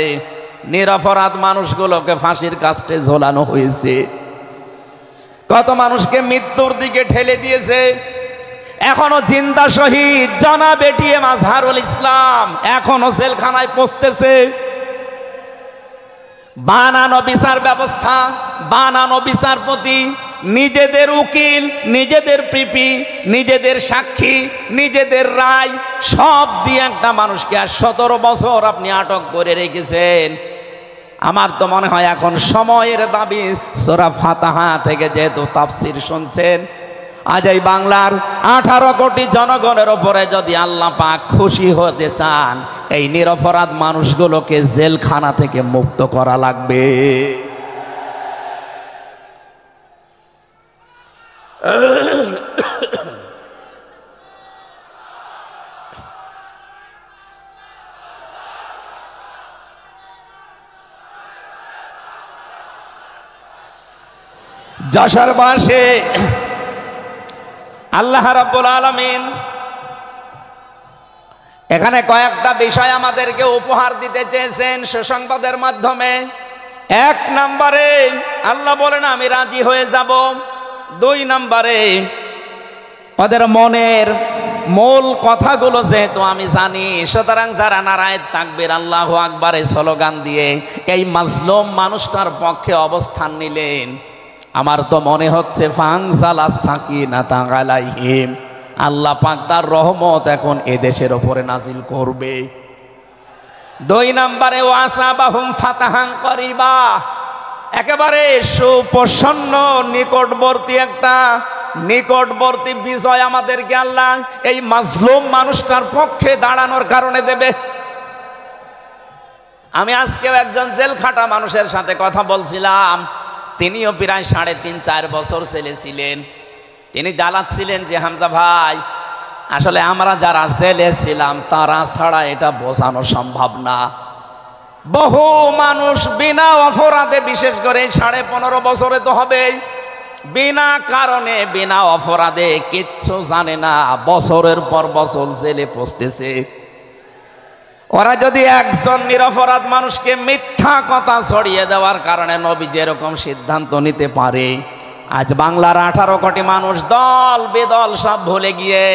নিরপরাধ মানুষগুলোকে ফাঁসির কাস্টে ঝোলানো হয়েছে, কত মানুষকে মৃত্যুর দিকে ঠেলে দিয়েছে। এখনো জিন্দা শহীদ জনাব এটিএম আজহারুল ইসলাম এখনো জেলখানায় পচতেছে। বানানো বিচার ব্যবস্থা, বানানো বিচারপতি, নিজেদের উকিল, নিজেদের পিপি, নিজেদের সাক্ষী, নিজেদের রায় সব দিয়ে একটা মানুষকে আর 17 বছর আপনি আটক করে রেখেছেন। আমার তো মনে হয় এখন সময়ের দাবি। সূরা ফাতিহা থেকে যেহেতু তাফসীর শুনছেন, আজ এই বাংলার 18 কোটি জনগণের ওপরে যদি আল্লাহ পাক খুশি হতে চান, এই নিরপরাধ মানুষগুলোকে জেলখানা থেকে মুক্ত করা লাগবে। যশোরবাসী, আল্লাহ রাব্বুল আলামিন এখানে কয়েকটা বিষয় আমাদেরকে উপহার দিতে চেয়েছেন সুসংবাদের মাধ্যমে। 1 নম্বরে আল্লাহ বলেন আমি রাজি হয়ে যাব। 2 নম্বরে ওদের মনের মূল কথাগুলো যেহেতু আমি জানি, সুতরাং যারা নারায়ে তাকবীর আল্লাহু আকবার এই স্লোগান দিয়ে এই মাজলুম মানুষটার পক্ষে অবস্থান নিলেন, আমার তো মনে হচ্ছে ফানজালা সাকিনাতা আলাইহিম, আল্লাহ পাক তার রহমত এখন এদেশের উপরে নাজিল করবে। 2 নম্বরে ওয়াসাবাহুম ফাতাহান করিবা, একেবারে সুপ্রসন্ন নিকটবর্তী বিজয় আমাদেরকে আল্লাহ এই মাজলুম মানুষটার পক্ষে দাঁড়ানোর কারণে দেবে। আমি আজকেও একজন জেলখাটা মানুষের সাথে কথা বলছিলাম, তিনিও প্রায় 3.5-4 বছর ছেলে ছিলেন। তিনি জ্বালাচ্ছিলেন যে হামজা ভাই, আসলে আমরা যারা জেলে ছিলাম তারা ছাড়া এটা বোঝানো সম্ভব না। বহু মানুষ বিনা অপরাধে, বিশেষ করে 15.5 বছরে তো হবেই, বিনা কারণে বিনা অপরাধে কিচ্ছু জানে না, বছরের পর বছর জেলে পচতেছে। ওরা যদি একজন নিরপরাধ মানুষকে মিথ্যা কথা ছড়িয়ে দেওয়ার কারণে নবী যেরকম সিদ্ধান্ত নিতে পারে, আজ বাংলার 18 কোটি মানুষ দল বেদল সব ভুলে গিয়ে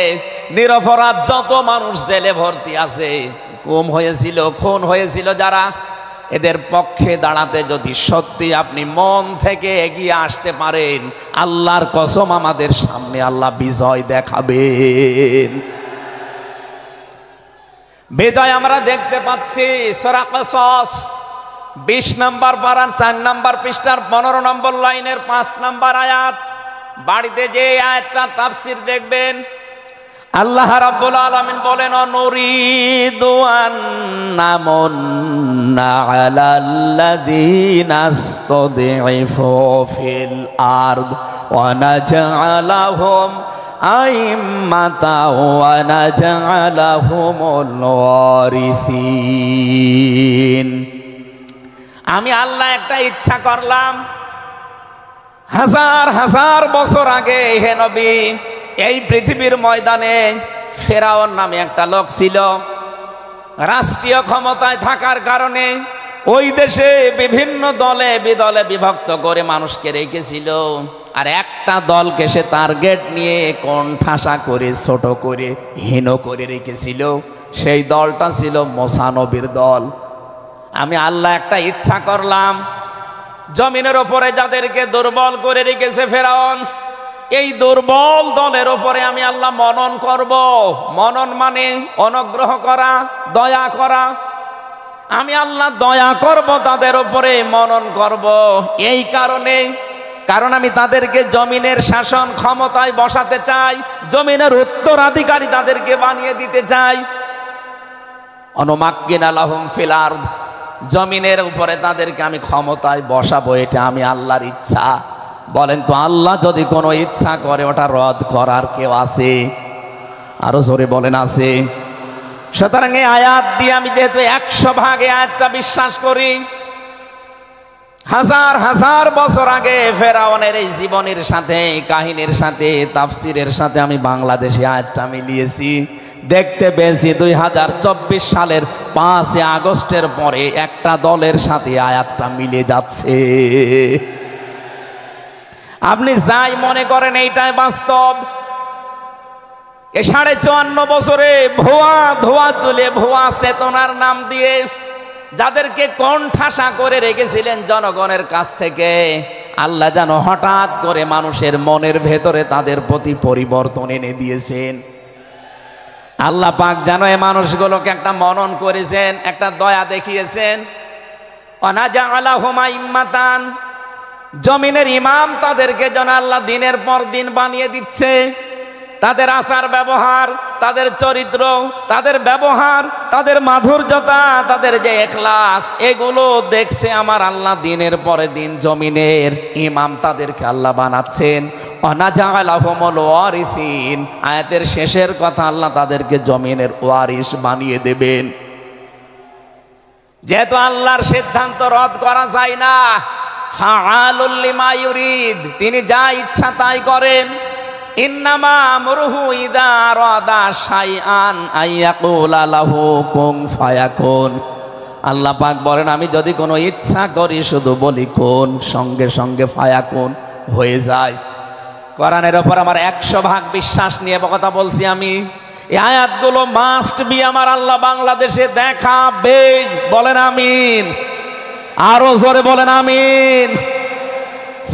নিরপরাধ যত মানুষ জেলে ভর্তি আছে, গুম হয়েছিল, খুন হয়েছিল যারা, এদের পক্ষে দাঁড়াতে যদি সত্যি আপনি মন থেকে এগিয়ে আসতে পারেন, আল্লাহর কসম আমাদের সামনে আল্লাহ বিজয় দেখাবেন। বিজয় আমরা দেখতে পাচ্ছি সূরা কসস 20 নম্বর পারার 4 নম্বর পৃষ্ঠার 15 নম্বর লাইনের 5 নম্বর আয়াত। বাড়িতে যে আয়াতটা তাফসীর দেখবেন, আল্লাহ রাব্বুল আলামিন বলেন নুরিদু আন্নামুন্না আলাল্লাযীনা ইসতাদঈফু ফিল আরদ ওয়া নাজআলাহুম আইম্মাতা ওয়া নাজআলাহুমুল ওয়ারিসিন। আমি আল্লাহ একটা ইচ্ছা করলাম, হাজার হাজার বছর আগে হে নবী, এই পৃথিবীর ময়দানে ফেরাউন নামে একটা লোক ছিল, রাষ্ট্রীয় ক্ষমতায় থাকার কারণে ওই দেশে বিভিন্ন দলে বিদলে বিভক্ত করে মানুষকে রেখেছিল, আর একটা দলকে সে টার্গেট নিয়ে কোণঠাসা করে ছোট করে হীন করে রেখেছিল। সেই দলটা ছিল মুসা নবীর দল। আমি আল্লাহ একটা ইচ্ছা করলাম, জমিনের ওপরে যাদেরকে দুর্বল করে রেখেছে ফেরাউন, এই দুর্বল দলের ওপরে আমি আল্লাহ মনন করব। মনন মানে অনুগ্রহ করা, দয়া করা। আমি আল্লাহ দয়া করব তাদের উপরে, মনন করব। এই কারণ আমি তাদেরকে জমিনের শাসন ক্ষমতায় বসাতে চাই, জমিনের উত্তরাধিকারী তাদেরকে বানিয়ে দিতে চাই। অনুমাক্কিনা লাহুম ফিল আরদ, জমিনের উপরে তাদেরকে আমি ক্ষমতায় বসাবো, এটা আমি আল্লাহর ইচ্ছা। বলেন তো আল্লাহ যদি কোনো ইচ্ছা করে ওটা রদ করার কেউ আছে? আরো জোরে বলেন আছে? সুতরাং এই আয়াত দিয়ে আমি যেহেতু 100% আয়াতটা বিশ্বাস করি, হাজার হাজার বছর আগে ফেরাউনের এই জীবনের সাথে, কাহিনীর সাথে, তাফসিরের সাথে আমি বাংলাদেশে আয়াতটা মিলিয়েছি। দেখতে পেয়েছি 2024 সালের 5 আগস্টের পরে একটা দলের সাথে আয়াতটা মিলে যাচ্ছে। আপনি যাই মনে করেন এইটাই বাস্তব। এই 54 বছরে ভুয়া ধোয়া তুলে, ভুয়া চেতনার নাম দিয়ে যাদেরকে কোণঠাসা করে রেখেছিলেন জনগণের কাছ থেকে, আল্লাহ যেন হঠাৎ করে মানুষের মনের ভেতরে তাদের প্রতি পরিবর্তন এনে দিয়েছেন। আল্লাহ পাক যেন এই মানুষগুলোকে একটা মনন করেছেন, একটা দয়া দেখিয়েছেন। অনাজাআলাহুমা ইম্মাতান, জমিনের ইমাম তাদেরকে যেন আল্লাহ দিনের পর দিন বানিয়ে দিচ্ছে। তাদের আচার ব্যবহার, তাদের চরিত্র, তাদের ব্যবহার, তাদের মাধুর্যতা, তাদের যে ইখলাস, এগুলো দেখছে আমার আল্লাহ দিনের পরে দিন জমিনের ইমাম তাদেরকে আল্লাহ বানাচ্ছেন। অনাজাআলাহুমুল ওয়ারিসিন, আয়াতের শেষের কথা, আল্লাহ তাদেরকে জমিনের ওয়ারিস বানিয়ে দেবেন। যেহেতু আল্লাহর সিদ্ধান্ত রদ করা যায় না, ফাআলুল লিমা ইউরিদ, তিনি যা ইচ্ছা তাই করেন। ইন্নামা আমরুহু ইযা আরাদা শাইআন আইয়াকুলা লাহু কুন ফায়াকুন। আল্লাহ পাক বলেন, আমি যদি কোনো ইচ্ছা করি শুধু বলি কোন, সঙ্গে সঙ্গে ফায়াকুন হয়ে যায়। কোরআনের ওপর আমার 100% বিশ্বাস নিয়ে কথা বলছি আমি। এই আয়াতগুলো মাস্ট বি আমার আল্লাহ বাংলাদেশে দেখাবে। বলেন আমিন, আরো জোরে বলেন আমিন।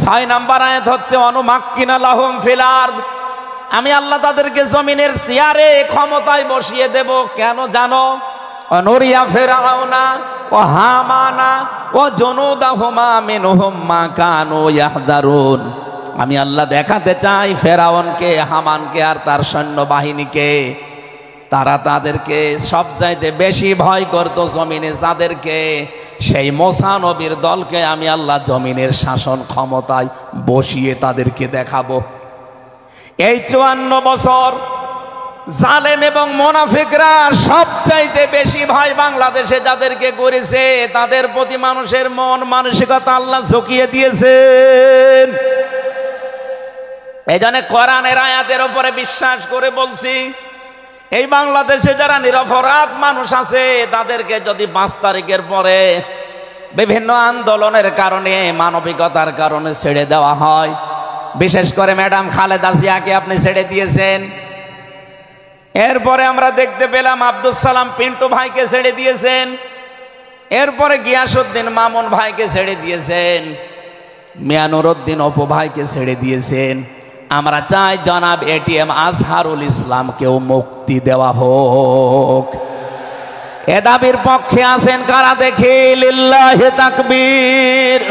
6 নাম্বার আয়াত হচ্ছে অনুমাক্কিনা লাহুম ফিল আরদ, আমি আল্লাহ তাদেরকে জমিনের চেয়ারে ক্ষমতায় বসিয়ে দেব। কেন জানো? অনুরিয়া ফিরআউনা ও হামানা ও জুনুদাহুমা মিনহুম মা কানু ইয়াহযারুন, আমি আল্লাহ দেখাতে চাই ফেরাউনকে, হামানকে আর তার সৈন্যবাহিনীকে, তারা তাদেরকে সবচাইতে বেশি ভয় করত জমিনে যাদেরকে, সেই মুসা নবীর দলকে আমি আল্লাহ জমিনের শাসন ক্ষমতায় বসিয়ে তাদেরকে দেখাবো। এই 54 বছর জালেম এবং মুনাফিকরা সবচাইতে বেশি ভয় বাংলাদেশে যাদেরকে করেছে, তাদের প্রতি মানুষের মন মানসিকতা আল্লাহ ঝুঁকিয়ে দিয়েছেন। এই জন্য কোরআনের আয়াতের উপরে বিশ্বাস করে বলছি, এই বাংলাদেশে যারা নিরপরাধ মানুষ আছে তাদেরকে যদি 5 তারিখের পরে বিভিন্ন আন্দোলনের কারণে, মানবিকতার কারণে ছেড়ে দেওয়া হয়, বিশেষ করে ম্যাডাম খালেদা জিয়াকে আপনি ছেড়ে দিয়েছেন। এরপরে আমরা দেখতে পেলাম আব্দুল সালাম পিন্টু ভাইকে ছেড়ে দিয়েছেন। এরপরে গিয়াসউদ্দিন মামুন ভাইকে ছেড়ে দিয়েছেন। মিয়ানুরউদ্দিন অপু ভাইকে ছেড়ে দিয়েছেন। আমরা চাই জনাব এটিএম আজহারুল ইসলামকেও মুক্তি দেওয়া হোক। এ দাবির পক্ষে আছেন কারা দেখি? লিল্লাহি তাকবীর।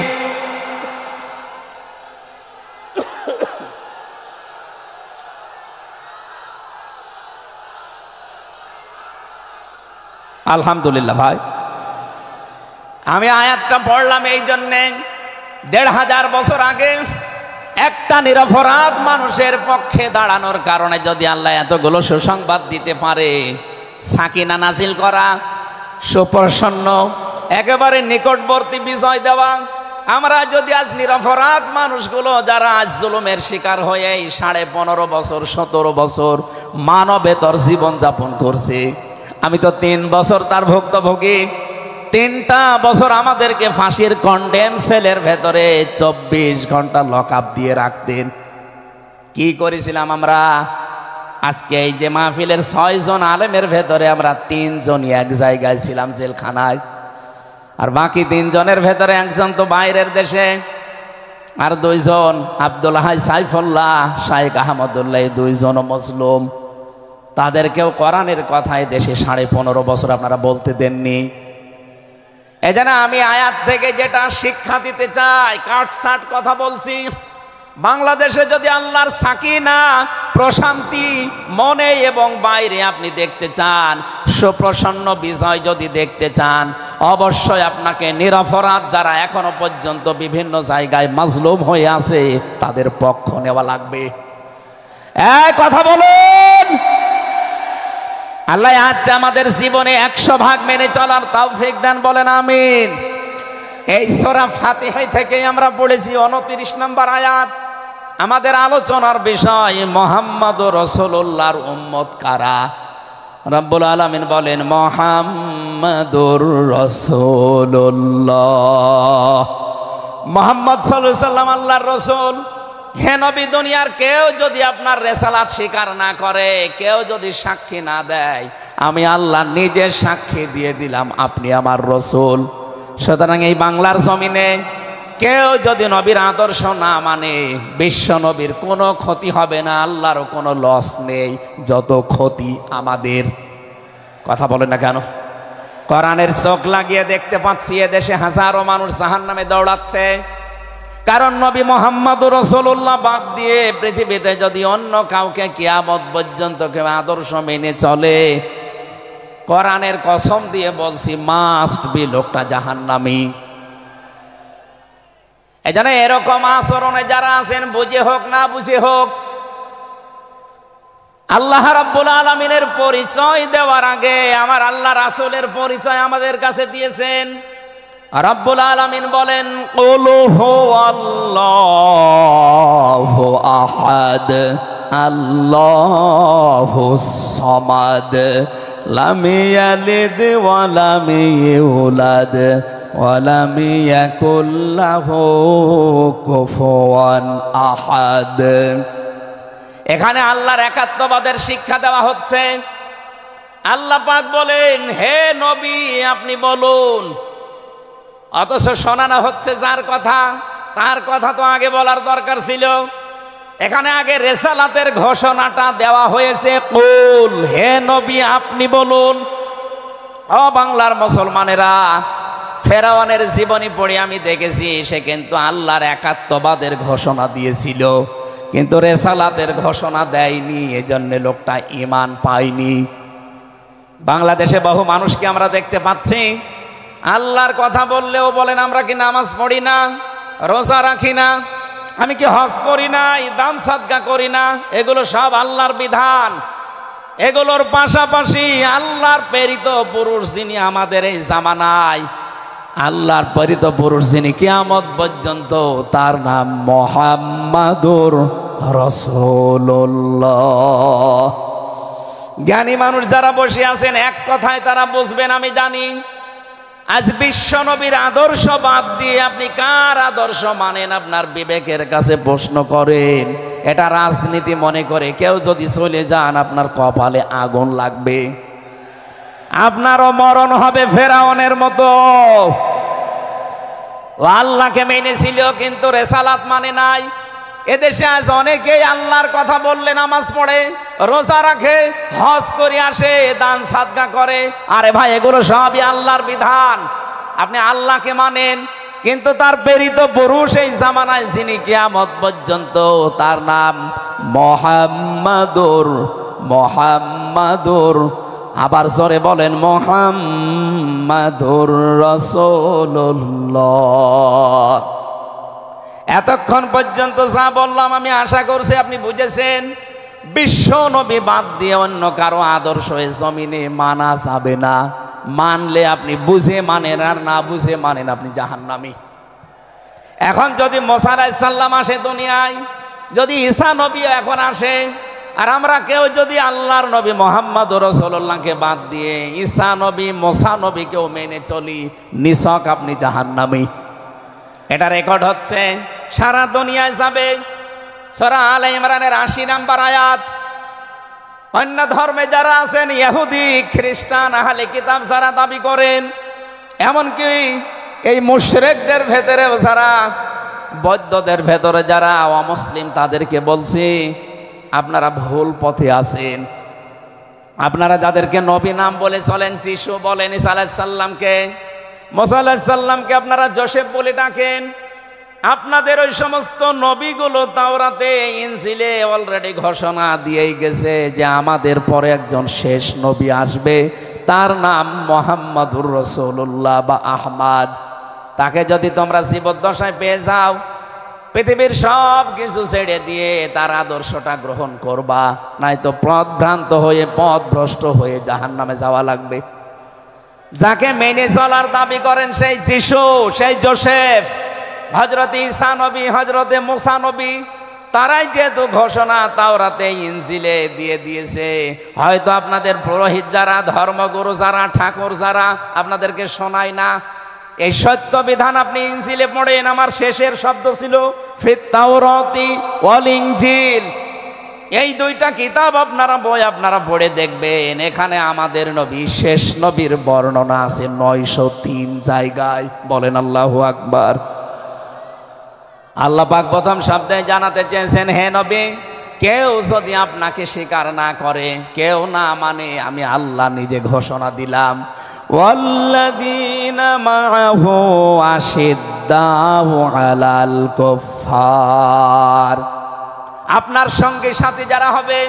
আলহামদুলিল্লাহ। ভাই, আমি আয়াতটা পড়লাম এই জন্যে, 1500 বছর আগে একটা নিরপরাধ মানুষের পক্ষে দাঁড়ানোর কারণে যদি আল্লাহ এতগুলো সুসংবাদ দিতে পারে, সাকিনা নাজিল করা, সুপ্রসন্ন, একেবারে নিকটবর্তী বিজয় দেওয়া, আমরা যদি আজ নিরপরাধ মানুষগুলো যারা আজ জুলুমের শিকার হয়ে 15.5 বছর 17 বছর মানবেতর জীবন যাপন করছে, আমি তো 3 বছর তার ভুক্তভোগী। 3টা বছর আমাদেরকে ফাঁসির কন্ডেম সেলের ভেতরে 24 ঘন্টা লক আপ দিয়ে রাখতেন। কি করেছিলাম আমরা? আজকে এই যে মাহফিলের 6 জন আলেমের ভেতরে আমরা 3 জনই এক জায়গায় ছিলাম জেলখানায়, আর বাকি 3 জনের ভেতরে একজন তো বাইরের দেশে, আর 2 জন আব্দুল হাই সাইফুল্লাহ, শাইখ আহমদুল্লাহ, 2 জন মুসলিম। তাদেরকেও কোরআনের কথায় দেশে 15.5 বছর আপনারা বলতে দেননি। এজন্য আমি আয়াত থেকে যেটা শিক্ষা দিতে চাই, কাটছাট কথা বলছি। বাংলাদেশে যদি আল্লাহর সাকিনা, প্রশান্তি মনে এবং বাইরে আপনি দেখতে চান, সুপ্রসন্ন বিজয় যদি দেখতে চান, অবশ্যই আপনাকে নিরপরাধ যারা এখনো পর্যন্ত বিভিন্ন জায়গায় মাজলুম হয়ে আছে তাদের পক্ষ নেওয়া লাগবে। এক কথা বলুন, আল্লাহ আজকে আমাদের জীবনে 100% মেনে চলার তৌফিক দান, বলেন আমিন। এই সূরা ফাতিহা থেকেই আমরা পড়েছি 29 নম্বর আয়াত। আমাদের আলোচনার বিষয় মুহাম্মদুর রাসূলুল্লাহর উম্মত কারা। রব্বুল আলামিন বলেন মুহাম্মদুর রাসূলুল্লাহ, মুহাম্মদ সাল্লাল্লাহু আলাইহি সাল্লাম আল্লাহর রাসূল। হে নবী, দুনিয়ার কেউ যদি আপনার রিসালাত স্বীকার না করে, কেউ যদি সাক্ষী না দেয়, আমি আল্লাহ নিজে সাক্ষী দিয়ে দিলাম আপনি আমার রাসূল। সুতরাং এই বাংলার জমিনে কেউ যদি নবীর আদর্শ না মানে, বিশ্ব নবীর কোনো ক্ষতি হবে না, আল্লাহরও কোনো লস নেই, যত ক্ষতি আমাদের। কথা বলেন না কেন? কোরআনের চোখ লাগিয়ে দেখতে পাচ্ছি এদেশে হাজারো মানুষ জাহান্নামে দৌড়াচ্ছে, কারণ নবী মুহাম্মদুর রাসূলুল্লাহ বাদ দিয়ে পৃথিবীতে যদি অন্য কাউকে কিয়ামত পর্যন্ত কেউ আদর্শ মেনে চলে, কোরআনের কসম দিয়ে বলছি মাস্ট বি লোকটা জাহান্নামী। এজন্য এরকম আচরণে যারা আছেন, বুঝে হোক না বুঝে হোক, আল্লাহ রাব্বুল আলামিনের পরিচয় দেওয়ার আগে আমার আল্লাহ রাসূলের পরিচয় আমাদের কাছে দিয়েছেন। রাব্বুল আলামিন বলেন কুল হুয়াল্লাহু আহাদ আল্লাহুস সামাদ লাম ইয়ালিদ ওয়া লাম ইউলাদ ওয়া লাম ইয়াকুল লাহু কুফুয়ান আহাদ। এখানে আল্লাহর একাত্মবাদের শিক্ষা দেওয়া হচ্ছে। আল্লাহ পাক বলেন হে নবী আপনি বলুন, অথচ শোনানো হচ্ছে যার কথা, তার কথা তো আগে বলার দরকার ছিল। এখানে আগে রিসালাতের ঘোষণাটা দেওয়া হয়েছে, কুল হে নবী আপনি বলুন। ও বাংলার মুসলমানেরা, ফেরাউনের জীবনী পড়ে আমি দেখেছি সে কিন্তু আল্লাহর একাত্মবাদের ঘোষণা দিয়েছিল, কিন্তু রিসালাতের ঘোষণা দেয়নি, এজন্য লোকটা ঈমান পায়নি। বাংলাদেশে বহু মানুষকে আমরা দেখতে পাচ্ছি আল্লাহর কথা বললেও বলেন আমরা কি নামাজ পড়ি না, রোজা রাখি না, আমি কি হজ করি না, দান সাদকা করি না, এগুলো সব আল্লাহর বিধান। এগুলোর পাশাপাশি আল্লাহর প্রেরিত পুরুষ যিনি আমাদের এই জামানায়, আল্লাহর প্রেরিত পুরুষ যিনি কিয়ামত পর্যন্ত, তার নাম মুহাম্মাদুর রাসূলুল্লাহ। জ্ঞানী মানুষ যারা বসে আছেন এক কথায় তারা বুঝবেন আমি জানি। আজ বিশ্ব নবীর আদর্শ বাদ দিয়ে আপনি কার আদর্শ মানেন আপনার বিবেকের কাছে প্রশ্ন করেন। এটা রাজনীতি মনে করে কেউ যদি চলে যান আপনার কপালে আগুন লাগবে, আপনারও মরণ হবে ফেরাউনের মতো। আল্লাহকে মেনেছিল কিন্তু রিসালাত মানে নাই। এদেশে আজ অনেকেই আল্লাহর কথা বললে নামাজ পড়ে, রোজা রাখে, হজ করে আসে, দান সাদকা করে। আরে ভাই এগুলো সবই আল্লাহর বিধান, আপনি আল্লাহকে মানেন, কিন্তু তার প্রেরিত পুরুষ এই জামানায় যিনি কিয়ামত পর্যন্ত, তার নাম মুহাম্মাদুর আবার জোরে বলেন মুহাম্মাদুর রাসূলুল্লাহ। এতক্ষণ পর্যন্ত যা বললাম আমি আশা করছি আপনি বুঝেছেন। বিশ্ব নবী বাদ দিয়ে অন্য কারো আদর্শ এই জমিনে মানা যাবে না। মানলে আপনি বুঝে মানেন, আর না বুঝে মানেন আপনি জাহান্নামী। এখন যদি মুসা আলাইহিস সালাম আসে দুনিয়ায়, যদি ঈসা নবী এখন আসে, আর আমরা কেউ যদি আল্লাহর নবী মুহাম্মদ রাসূলুল্লাহকে বাদ দিয়ে ঈসা নবী মুসা নবীকেও মেনে চলি, নিছক আপনি জাহান্নামী। এটা রেকর্ড হচ্ছে, সারা দুনিয়ায় যাবে। সূরা আলে ইমরানের ৮০ নম্বর আয়াত। অন্য ধর্মে যারা আছেন, ইহুদি খ্রিস্টান আহলে কিতাব যারা দাবি করেন, এমনকি এই মুশরিকদের ভেতরেও যারা, বৌদ্ধদের ভেতরে যারা অমুসলিম, তাদেরকে বলছি আপনারা ভুল পথে আছেন। আপনারা যাদেরকে নবী নাম বলে চলেন, যিশু বলেন, ঈসা আলাইহিস সালামকে, মুসা আলাইহিস সালামকে আপনারা যোসেফ বলে ডাকেন, আপনাদের ওই সমস্ত নবীগুলো তাওরাতে ইনজিলে অলরেডি ঘোষণা দিয়েই গেছে যে আমাদের পরে একজন শেষ নবী আসবে, তার নাম মুহাম্মাদুর রাসূলুল্লাহ বা আহমদ। তাকে যদি তোমরা জীবদ্দশায় পেয়ে যাও, পৃথিবীর সব কিছু ছেড়ে দিয়ে তার আদর্শটা গ্রহণ করবা, নয়তো পথভ্রান্ত হয়ে পথভ্রষ্ট হয়ে জাহান্নামে যাওয়া লাগবে। যাকে মেনে চলার দাবি করেন সেই যিশু, সেই যোসেফ, হযরত ঈসা নবী, হযরতে মুসা নবী, তারাই যেহেতু ঘোষণা তাওরাতে ইনজিলে দিয়ে দিয়েছে, হয়তো আপনাদের পুরোহিত যারা, ধর্মগুরু যারা, ঠাকুর যারা আপনাদেরকে শোনায় না। এই সত্য বিধান আপনি ইনজিলে পড়েন, আমার শেষের শব্দ ছিল ফিত তাওরাতি ওয়াল ইনজিল। এই দুইটা কিতাব আপনারা পড়ে দেখবেন, এখানে আমাদের নবী, শেষ নবীর বর্ণনা আছে ৯০৩ জায়গায়। বলেন আল্লাহু আকবার। আল্লাহ পাক প্রথম শব্দে জানাতে চেয়েছেন, হে নবী, কেউ যদি আপনাকে স্বীকার না করে, কেউ না মানে, আমি আল্লাহ নিজে ঘোষণা দিলাম, ওয়াল্লাযীনা মাআহু আশিদ্দাউ আলাল কুফফার। আপনার সঙ্গে সাথী যারা হবে,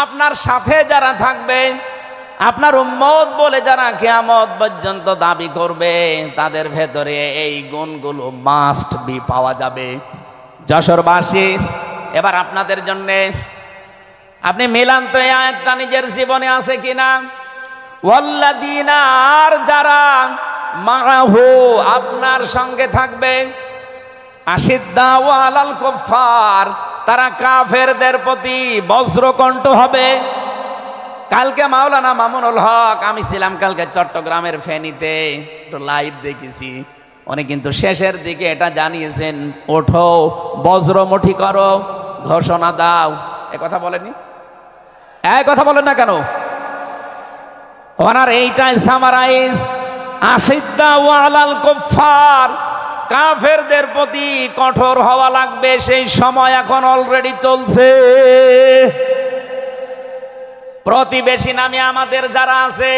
আপনার সাথে যারা থাকবে, আপনার উম্মত বলে যারা কিয়ামত পর্যন্ত দাবি করবে, তাদের ভেতরে এই গুণগুলো মাস্ট বি পাওয়া যাবে। যশোরবাসী, এবার আপনাদের জন্যে আপনি মিলান তো এই আয়াতটা নিজের জীবনে আছে কিনা। ওয়াল্লাযীনা, আর যারা, মাআহু, আপনার সঙ্গে থাকবে, আশিদ্দাউ আলাল কুফফার, তারা কাফেরদের প্রতি বজ্রকণ্ঠ হবে। কালকে মাওলানা মামুনুল হক, আমি ছিলাম কালকে চট্টগ্রামের ফেনীতে, একটু লাইভ দেখেছি। উনি কিন্তু শেষের দিকে এটা জানিয়েছেন, ওঠো, বজ্রমুঠি করো, ঘোষণা দাও। এ কথা বলেনি? এক কথা বলেন না কেন? ওনার এইটাই সামারাইজ, আশিদ্দাউ আলাল কুফফার, কাফেরদের প্রতি কঠোর হওয়া লাগবে। সেই সময় এখন অলরেডি চলছে। প্রতিবেশী নামে আমাদের যারা আছে,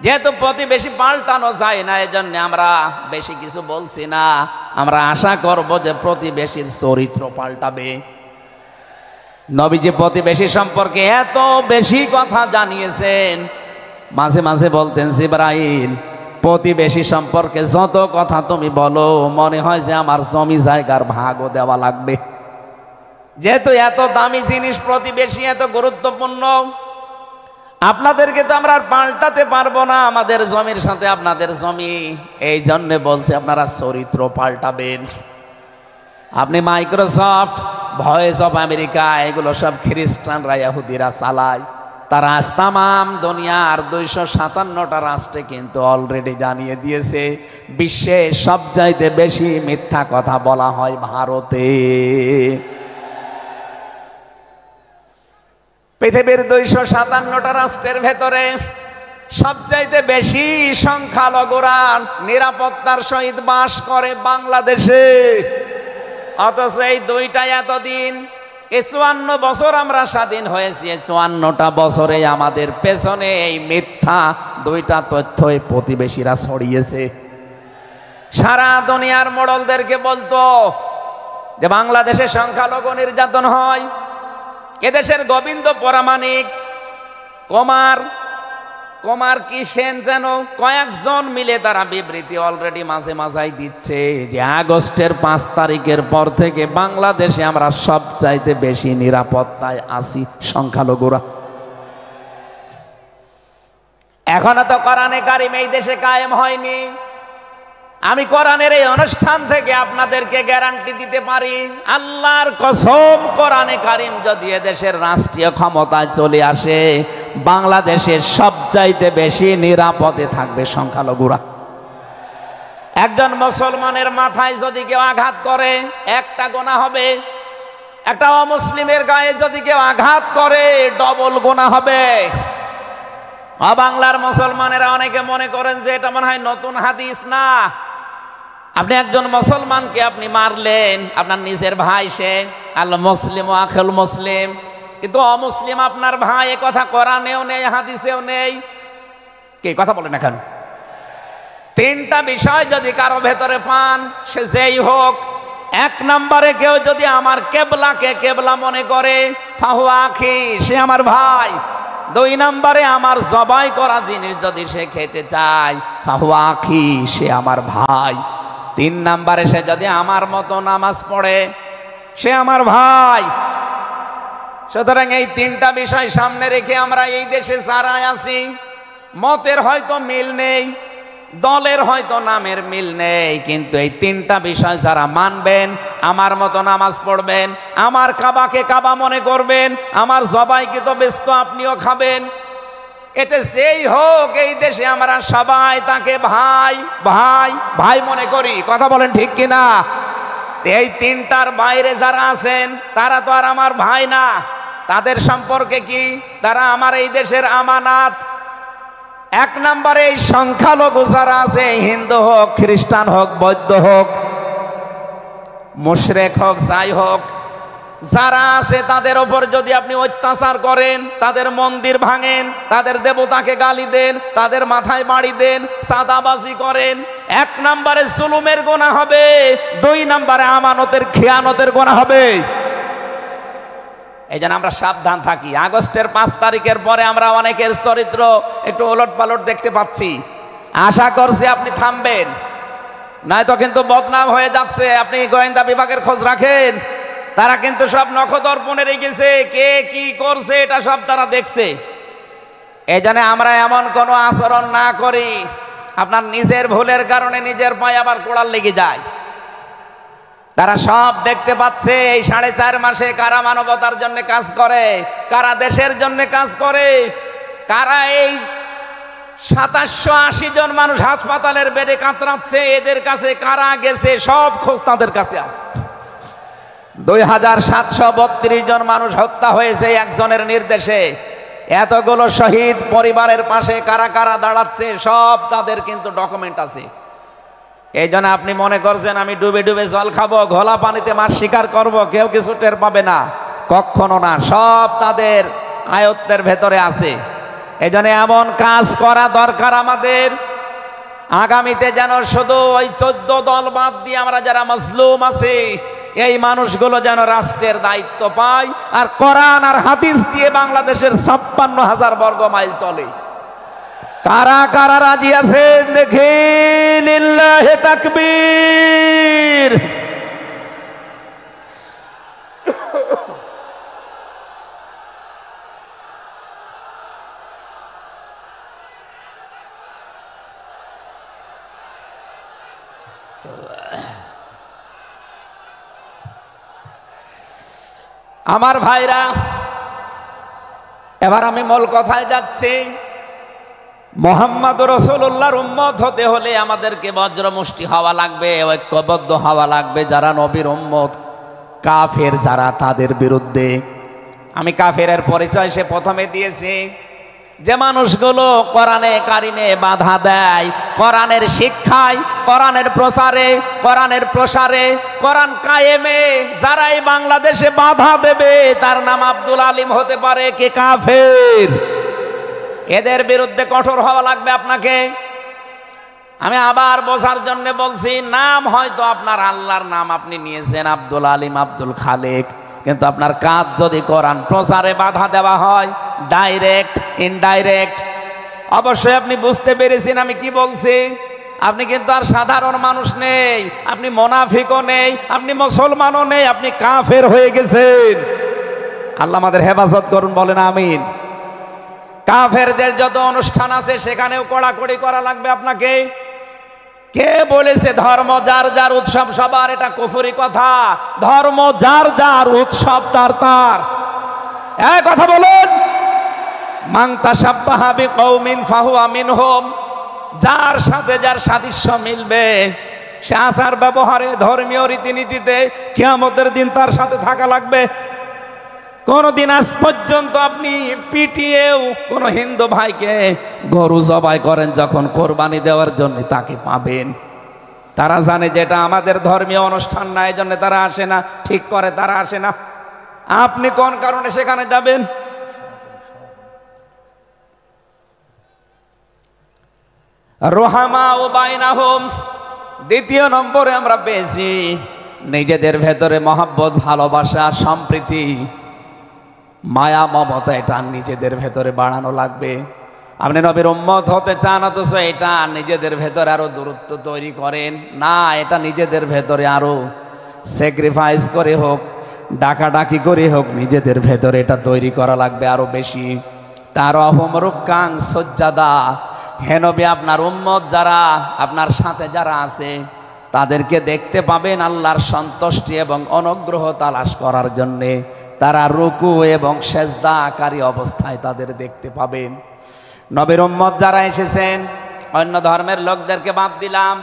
যেহেতু প্রতিবেশী পাল্টানো যায় না, এজন্য আমরা বেশি কিছু বলছি না। আমরা আশা করব যে প্রতিবেশীর চরিত্র পাল্টাবে। নবীজি প্রতিবেশী সম্পর্কে এত বেশি কথা জানিয়েছেন, মাঝে মাঝে বলতেন, জিবরাইল, প্রতিবেশী সম্পর্কে যত কথা তুমি বলো, মনে হয় যে আমার জমি জায়গার ভাগও দেওয়া লাগবে। যেহেতু এত দামি জিনিস প্রতিবেশী, এত গুরুত্বপূর্ণ, আপনাদেরকে তো আমরা আর পাল্টাতে পারবো না, আমাদের জমির সাথে আপনাদের জমি। এই জন্যে বলছে আপনারা চরিত্র পাল্টাবেন। আপনি মাইক্রোসফট, ভয়েস অফ আমেরিকা, এগুলো সব খ্রিস্টানরা, ইহুদিরা চালায়। তারা আজ তামাম দুনিয়ার ২৫৭টা রাষ্ট্রে কিন্তু অলরেডি জানিয়ে দিয়েছে, বিশ্বে সবচাইতে বেশি মিথ্যা কথা বলা হয় ভারতে। পৃথিবীর ২৫৭টা রাষ্ট্রের ভেতরে সবচাইতে বেশি সংখ্যালঘুরা নিরাপত্তার সহিত বাস করে বাংলাদেশে। অথচ এই দুইটা এতদিন, এই ৫৪ বছর আমরা স্বাধীন হয়েছি, ৫৪টা বছরে আমাদের পেছনে এই মিথ্যা দুইটা তথ্যই প্রতিবেশীরা ছড়িয়েছে। সারা দুনিয়ার মোড়লদেরকে বলতো যে বাংলাদেশে সংখ্যালঘু নির্যাতন হয়। এদেশের গোবিন্দ পরামানিক, কুমার কি সেন যেন, কয়েকজন মিলে তারা বিবৃতি অলরেডি মাঝে মাঝাই দিচ্ছে যে আগস্টের ৫ তারিখের পর থেকে বাংলাদেশে আমরা সবচাইতে বেশি নিরাপত্তায় আছি সংখ্যালঘুরা। এখনো তো কোরআনে কারিম এই দেশে কায়েম হয়নি। আমি কোরআনের এই অনুষ্ঠান থেকে আপনাদেরকে গ্যারান্টি দিতে পারি, আল্লাহর কসম, কোরআনে কারিম যদি এদেশের রাষ্ট্রীয় ক্ষমতায় চলে আসে, বাংলাদেশের সবচাইতে বেশি নিরাপদে থাকবে সংখ্যালঘুরা। একজন মুসলমানের মাথায় যদি কেউ আঘাত করে একটা গোনা হবে, একটা অমুসলিমের গায়ে যদি কেউ আঘাত করে ডবল গোনা হবে। বাংলার মুসলমানেরা অনেকে মনে করেন যে এটা মনে হয় নতুন হাদিস। না, আপনি একজন মুসলমানকে আপনি মারলেন, আপনার নিজের ভাই, সে আল মুসলিম ও আখুল মুসলিম, কিন্তু অমুসলিম আপনার ভাই, এ কথা কোরআনেও নেই, হাদিসেও নেই। কি কথা বলেন এখন? তিনটা বিষয় যদি কারো ভেতরে পান, সে যেই হোক। এক নম্বরে কেউ যদি আমার কেবলাকে কেবলা মনে করে, ফাহুয়া আখি, সে আমার ভাই। দুই নম্বরে আমার জবাই করা জিনিস যদি সে খেতে চায়, ফাহুয়া আখি, সে আমার ভাই। তিন নম্বরে সে যদি আমার মতো নামাজ পড়ে, সে আমার ভাই। সুতরাং এই তিনটা বিষয় সামনে রেখে আমরা এই দেশে যারা আছি, মতের হয়তো মিল নেই, দলের হয়তো নামের মিল নেই, কিন্তু এই তিনটা বিষয় যারা মানবেন, আমার মতো নামাজ পড়বেন, আমার কাবাকে কাবা মনে করবেন, আমার জবাইকে তো ব্যস্ত আপনিও খাবেন, এটা যেই হোক, এই দেশে আমরা সবাই তাকে ভাই ভাই ভাই মনে করি। কথা বলেন ঠিক কিনা? এই তিনটার বাইরে যারা আছেন তারা তো আর আমার ভাই না। তাদের সম্পর্কে কি? তারা আমার এই দেশের আমানাত। এক নম্বরে এই সংখ্যালঘু যারা আছে, হিন্দু হোক, খ্রিস্টান হোক, বৌদ্ধ হোক, মুশরিক হোক, যাই হোক, যারা আছে তাদের ওপর যদি আপনি অত্যাচার করেন, তাদের মন্দির ভাঙেন, তাদের দেবতাকে গালি দেন, তাদের মাথায় বাড়ি দেন, চাঁদাবাজি করেন, এক নম্বরে জুলুমের গুনাহ হবে, দুই নম্বরে আমানতের খেয়ানতের গুনাহ হবে। এই জন্য আমরা সাবধান থাকি। আগস্টের 5 তারিখের পরে আমরা অনেকের চরিত্র একটু ওলট পালট দেখতে পাচ্ছি। আশা করছি আপনি থামবেন, নয়তো কিন্তু বদনাম হয়ে যাচ্ছে। আপনি গোয়েন্দা বিভাগের খোঁজ রাখেন, তারা কিন্তু সব নখদর্পণে রেখেছে, কে কি করছে এটা সব তারা দেখছে। এই জন্য আমরা এমন কোনো আচরণ না করি, আপনার নিজের ভুলের কারণে নিজের পায়ে আবার কোড়াল লেগে যায়। তারা সব দেখতে পাচ্ছে এই 4.5 মাসে কারা মানবতার জন্য কাজ করে, কারা দেশের জন্য কাজ করে, কারা এই 2780 জন মানুষ হাসপাতালের বেডে কাতরাচ্ছে, এদের কাছে কারা গেছে সব খোঁজ তাদের কাছে আছে। 2732 জন মানুষ হত্যা হয়েছে একজনের নির্দেশে। এতগুলো শহীদ পরিবারের পাশে কারা কারা দাঁড়াচ্ছে সব তাদের কিন্তু ডকুমেন্ট আছে। এই জন্য আপনি মনে করছেন আমি ডুবে ডুবে জল খাবো, ঘোলা পানিতে মাছ শিকার করব, কেউ কিছু টের পাবে না, কখনো না। সব তাদের আয়ত্তের ভেতরে আছে। এই জন্য এমন কাজ করা দরকার আমাদের, আগামীতে যেন শুধু ওই 14 দল বাদ দিয়ে আমরা যারা মজলুম আছি, এই মানুষগুলো যেন রাষ্ট্রের দায়িত্ব পায়, আর কোরআন আর হাদিস দিয়ে বাংলাদেশের 56,000 বর্গ মাইল চলে। কারা কারা রাজি আছেন দেখে? লিল্লাহি তাকবীর। আমার ভাইরা, এবার আমি মূল কথায় যাচ্ছি। মুহাম্মদ রাসূলুল্লাহর উম্মত হতে হলে আমাদেরকে বজ্রমুষ্টি হওয়া লাগবে, ঐক্যবদ্ধ হওয়া লাগবে। যারা নবীর উম্মত, কাফের যারা, তাদের বিরুদ্ধে। আমি কাফেরের পরিচয় সে প্রথমে দিয়েছি। যে মানুষগুলো কোরআনে কারিমে বাধা দেয়, কোরআনের শিক্ষায়, কোরআনের প্রচারে, কোরআনের প্রসারে, কোরআন কায়েমে যারা এই বাংলাদেশে বাধা দেবে, তার নাম আব্দুল আলিম হতে পারে, কে কাফের। এদের বিরুদ্ধে কঠোর হওয়া লাগবে আপনাকে। আমি আবার বোঝার জন্য বলছি, নাম হয়তো আপনার আল্লাহর নাম আপনি নিয়েছেন, আব্দুল আলিম, আব্দুল খালেক, কিন্তু আপনার কাজ যদি কোরআন প্রচারে বাধা দেওয়া হয়, ডাইরেক্ট ইনডাইরেক্ট, অবশ্যই আপনি বুঝতে পেরেছেন আমি কি বলছি। আপনি কিন্তু আর সাধারণ মানুষ নেই, আপনি মুনাফিকও নেই, আপনি মুসলমানও নেই, আপনি কাফের হয়ে গেছেন। আল্লাহ আমাদের হেফাজত করুন, বলেন আমিন। কাফেরদের যত অনুষ্ঠান আছে সেখানেও কড়াকড়ি করা লাগবে আপনাকে। কে বলেছে ধর্ম যার যার উৎসব সবার? এটা কুফরি কথা। ধর্ম যার যার উৎসব তার তার। এই কথা বলুন। মান তাশাব্বাহা বিকওমিন ফাহুয়া মিনহুম। যার সাথে যার সাদৃশ্য মিলবে, সে আচার ব্যবহারে, ধর্মীয় রীতিনীতিতে কিয়ামতের দিন তার সাথে থাকা লাগবে। কোনদিন আজ পর্যন্ত আপনি পিটিয়েও কোন হিন্দু ভাইকে গরু জবাই করেন যখন কোরবানি দেওয়ার জন্য, তাকে পাবেন। তারা জানে যেটা আমাদের ধর্মীয় অনুষ্ঠান না, এই জন্য তারা আসে না, ঠিক করে তারা আসে না। আপনি কোন কারণে সেখানে যাবেন? রোহামা ও বাইনাহুম। দ্বিতীয় নম্বরে আমরা পেয়েছি নিজেদের ভেতরে মহব্বত, ভালোবাসা, সম্প্রীতি, মায়া, মমতা, এটা নিজেদের ভেতরে বাড়ানো লাগবে। আপনি নবীর উম্মত হতে চান, অথচ এটা নিজেদের ভেতরে আরো দূরত্ব তৈরি করেন না। এটা নিজেদের ভেতরে আরো স্যাক্রিফাইস করে হোক, ডাকাডাকি করে হোক, নিজেদের ভেতরে এটা তৈরি করা লাগবে আরো বেশি। তার অহমরুকাং সজ্জাদা। হে নবী, আপনার উম্মত যারা, আপনার সাথে যারা আছে, তাদেরকে দেখতে পাবেন আল্লাহর সন্তুষ্টি এবং অনুগ্রহ তালাশ করার জন্যে তারা রুকু এবং সেজদাকারী অবস্থায় তাদের দেখতে পাবেন। নবীর উম্মত যারা এসেছেন, অন্য ধর্মের লোকদেরকে বাদ দিলাম,